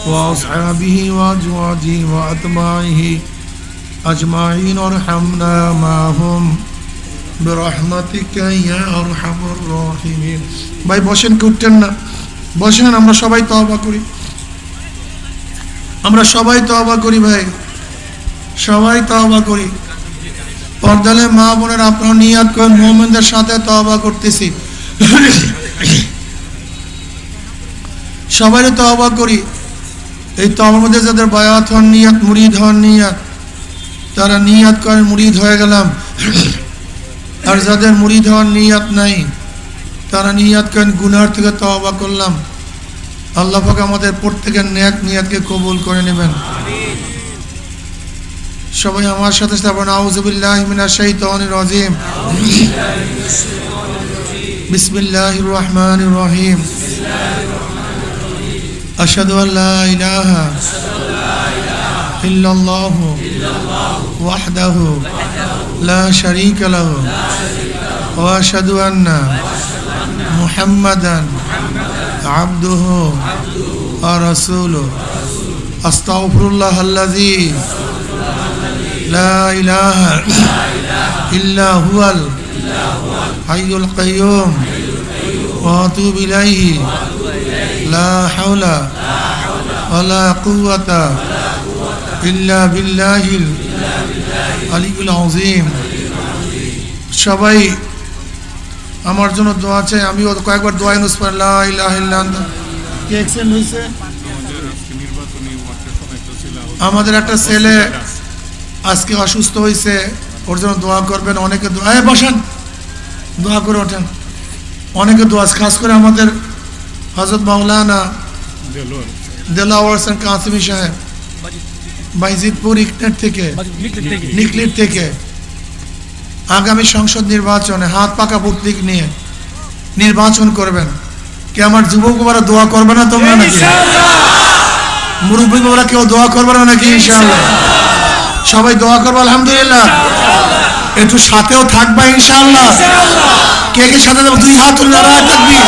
ওয়া আসহাবিহি ওয়া আজওয়াজিহি ওয়া আতবাইহি আজমাইন ওয়ারহামনা মাহুম বিরহমাতিকা ইয়া আরহামার রাহিমিন। ভাই বসেন, কি উঠতেন না? বসেন, আমরা সবাই তওবা করি, আমরা সবাই তওবা করি ভাই, সবাই তওবা করি। পর্দালে মা বোনের আপনারা নিয়াত করেন মুমিনদের সাথে তওবা করতেছি, সবাই তওবা করি। এই তওবার মধ্যে যাদের বায়াত হন নিয়াত, মুরিদ হন নিয়াত, তারা নিয়াত করেন মুরিদ হয়ে গেলাম। আর যাদের মুরিদ হওয়ার নিয়াত নাই তারা নিয়াত করেন গুনার থেকে তওবা করলাম। আল্লাহ পাক আমাদের প্রত্যেকের নেক নিয়াতকে কবুল করে নেবেন। সবাই আমার সাথে বলুন আউযু বিল্লাহি মিনাশ শাইতানির রাজিম। বিসমিল্লাহির রহমানির রহিম। আশহাদু আল্লা ইলাহা ইল্লাল্লাহু ওয়াহদাহু লা শারীকা লাহু ওয়া আশহাদু আন্না মুহাম্মাদান আবদুহু ওয়া রাসূলুহু। আস্তাগফিরুল্লাহাল্লাযী লা ইলাহা ইল্লা হুয়াল হাইয়ুল কাইয়্যুম ওয়া আতুবু ইলাইহি লা হাওলা ওয়া লা কুওয়াতা ইল্লা বিল্লাহিল আলিয়্যিল আযীম। সবাই আমার জন্য দোয়া চাই, আমিও কয়েকবার দোয়া ইউনুস পড়ি লা ইলাহা ইল্লা আনতা। কি অ্যাকসিডেন্ট হইছে? আমাদের একটা ছেলে আজকে অসুস্থ হয়েছে, ওর জন্য দোয়া করবেন। অনেকে দোয়া, বসেন, দোয়া করে ওঠেন। অনেকে দোয়া, খাস করে আমাদের হযরত মাওলানা দেলাওয়ার হোসেন কাসিমি সাহেব বাইজিদপুর ইকনেট থেকে, নিকলিট থেকে আগামী সংসদ নির্বাচনে হাত পাকা প্রতীক নিয়ে নির্বাচন করবেন। কি আমার যুবক বাবারা দোয়া করবে না তোমরা নাকি? মুরব্বী বাবারা কেউ দোয়া করবে না নাকি? ইনশাআল্লাহ সবাই দোয়া করবো আলহামদুলিল্লাহ। একটু সাথেও থাকবা ইনশাআল্লাহ। কে কে সাথে দেবো? দুই হাত তুলে নারায়ে তাকবীর,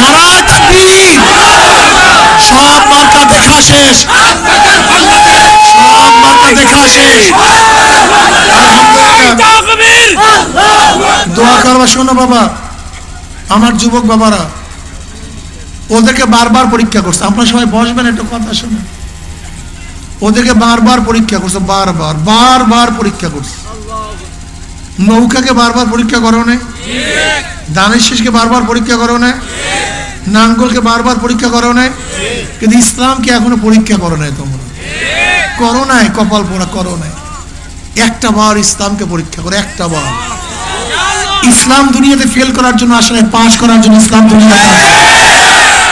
নারায়ে তাকবীর। সব মার্কা দেখা শেষ, সব মার্কা একটা দেখা শেষ। আলহামদুলিল্লাহ। তাকবীর দোয়া করবা। শোনো বাবা, আমার যুবক বাবারা, ওদেরকে বারবার পরীক্ষা করছে। আপনারা সবাই বসবেন, একটু কথা শুনেন। ওদেরকে বারবার পরীক্ষা করছে, বারবার বারবার পরীক্ষা করছে। নৌকাকে বারবার পরীক্ষা করো না, দানের শেষকে বারবার পরীক্ষা করো না, নাঙ্গলকে বারবার পরীক্ষা করো না, কিন্তু ইসলামকে এখনো পরীক্ষা করো নাই। তোমরা করো নাই, কপাল পোড়া করো নাই। একটা বার ইসলামকে পরীক্ষা করো, একটা বার। ইসলাম দুনিয়াতে ফেল করার জন্য আসলে পাস করার জন্য ইসলাম দুনিয়াতে আসে।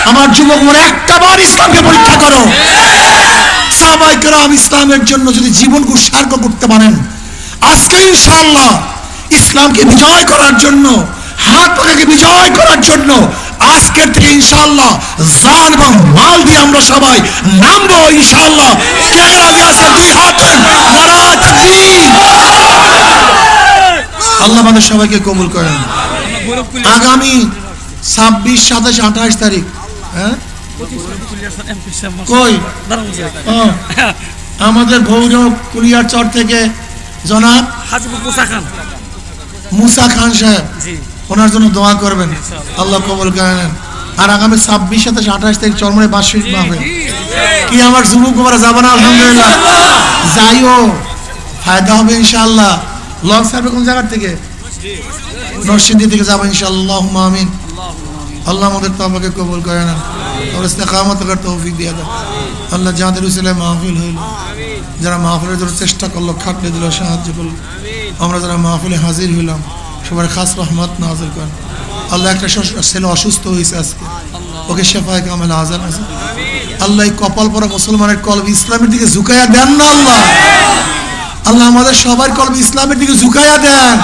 আমার যুবক মনে একটা বার ইসলামকে পরীক্ষা করো। সাহাবায়ে কেরাম ইসলামের জন্য যদি জীবন উৎসর্গ করতে পারেন, আজকে ইনশাআল্লাহ ইসলামকে বিজয় করার জন্য, হাত পাখাকে বিজয় করার জন্য আজকের থেকে ইনশাআল্লাহ জান এবং মাল দিয়ে আমরা সবাই নামবো ইনশাআল্লাহ। কে রাজি আছে? দুই হাত তুলেন, নারায়ে তাকবীর। আল্লাহ আমাদের সবাইকে কবুল করেন। আগামী 26, 27, 28 তারিখ, হ্যাঁ কই ও, আমাদের ভৈরব কুলিয়ারচর থেকে জনাব হাজিপুর মুসা খান মুসা খান সাহেব, জি ওনার জন্য দোয়া করবেন, আল্লাহ কবুল করেন। আর আগামী 26, 27, 28 তারিখ চরমনে বার্ষিক মাহফিল। কি আমার যুবক বাবারা যাবেন? আলহামদুলিল্লাহ যাইও, ফায়দা হবে ইনশাআল্লাহ। লং সাহেব কোন জায়গা থেকে? নরসিংদী থেকে যাবো ইনশাআল্লাহ। আল্লাহুম্মা আমিন। আল্লাহ আমাদের তওবাকে কবুল করে নেন, আর ইস্তেকামত করার তৌফিক দিয়ে দেন। আল্লাহ যাদের উসিলায় মাহফিল হইল, যারা মাহফিলের জন্য চেষ্টা করলো, খাটলে দিল, সাহায্য করলো, আমরা যারা মাহফিলে হাজির হইলাম সবার খাস রহমত নাযিল করেন। আল্লাহ একটা ছেলে অসুস্থ হয়েছে আজকে, ওকে শেফায়ে কামেল আযান আছে। আল্লাহ এই কপাল পরা মুসলমানের কলব ইসলামের দিকে ঝুঁকাইয়া দেন না আল্লাহ। আল্লাহ আমাদের সবার কলব ইসলামের দিকে ঝুঁকাইয়া দেন।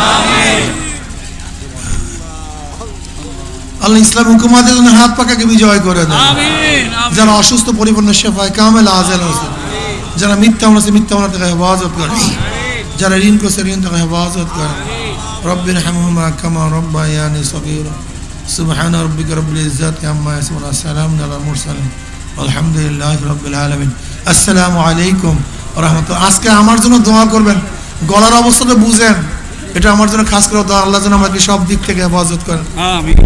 আল্লাহ ইসলাম হুকুমাতের জন্য হাত পাকাকে বিজয় করে দেন। যারা অসুস্থ পরিপূর্ণ শেফায়ে কামেল আযান আছে, যারা মিথ্যা বলেছে মিথ্যা বলা থেকে হেফাজত করে, যারা ঋণ করছে ঋণ থেকে হেফাজত করে। রব্বির হামহুমা কামা রব্বায়ানি সগীরা। সুবহানা রাব্বিকা রব্বিল ইজ্জাতি আম্মা ইয়াসিফুন, আসসালামু আলাল মুরসালিন, আলহামদুলিল্লাহি রাব্বিল আলামিন। আসসালামু আলাইকুম ওয়া রাহমাতুল্লাহ। আজকে আমার জন্য দোয়া করবেন। গলার অবস্থাটা বুঝেন, এটা আমার জন্য খাস করে দোয়া। আল্লাহ যেন আমাকে সব দিক থেকে হেফাজত করেন। আমিন।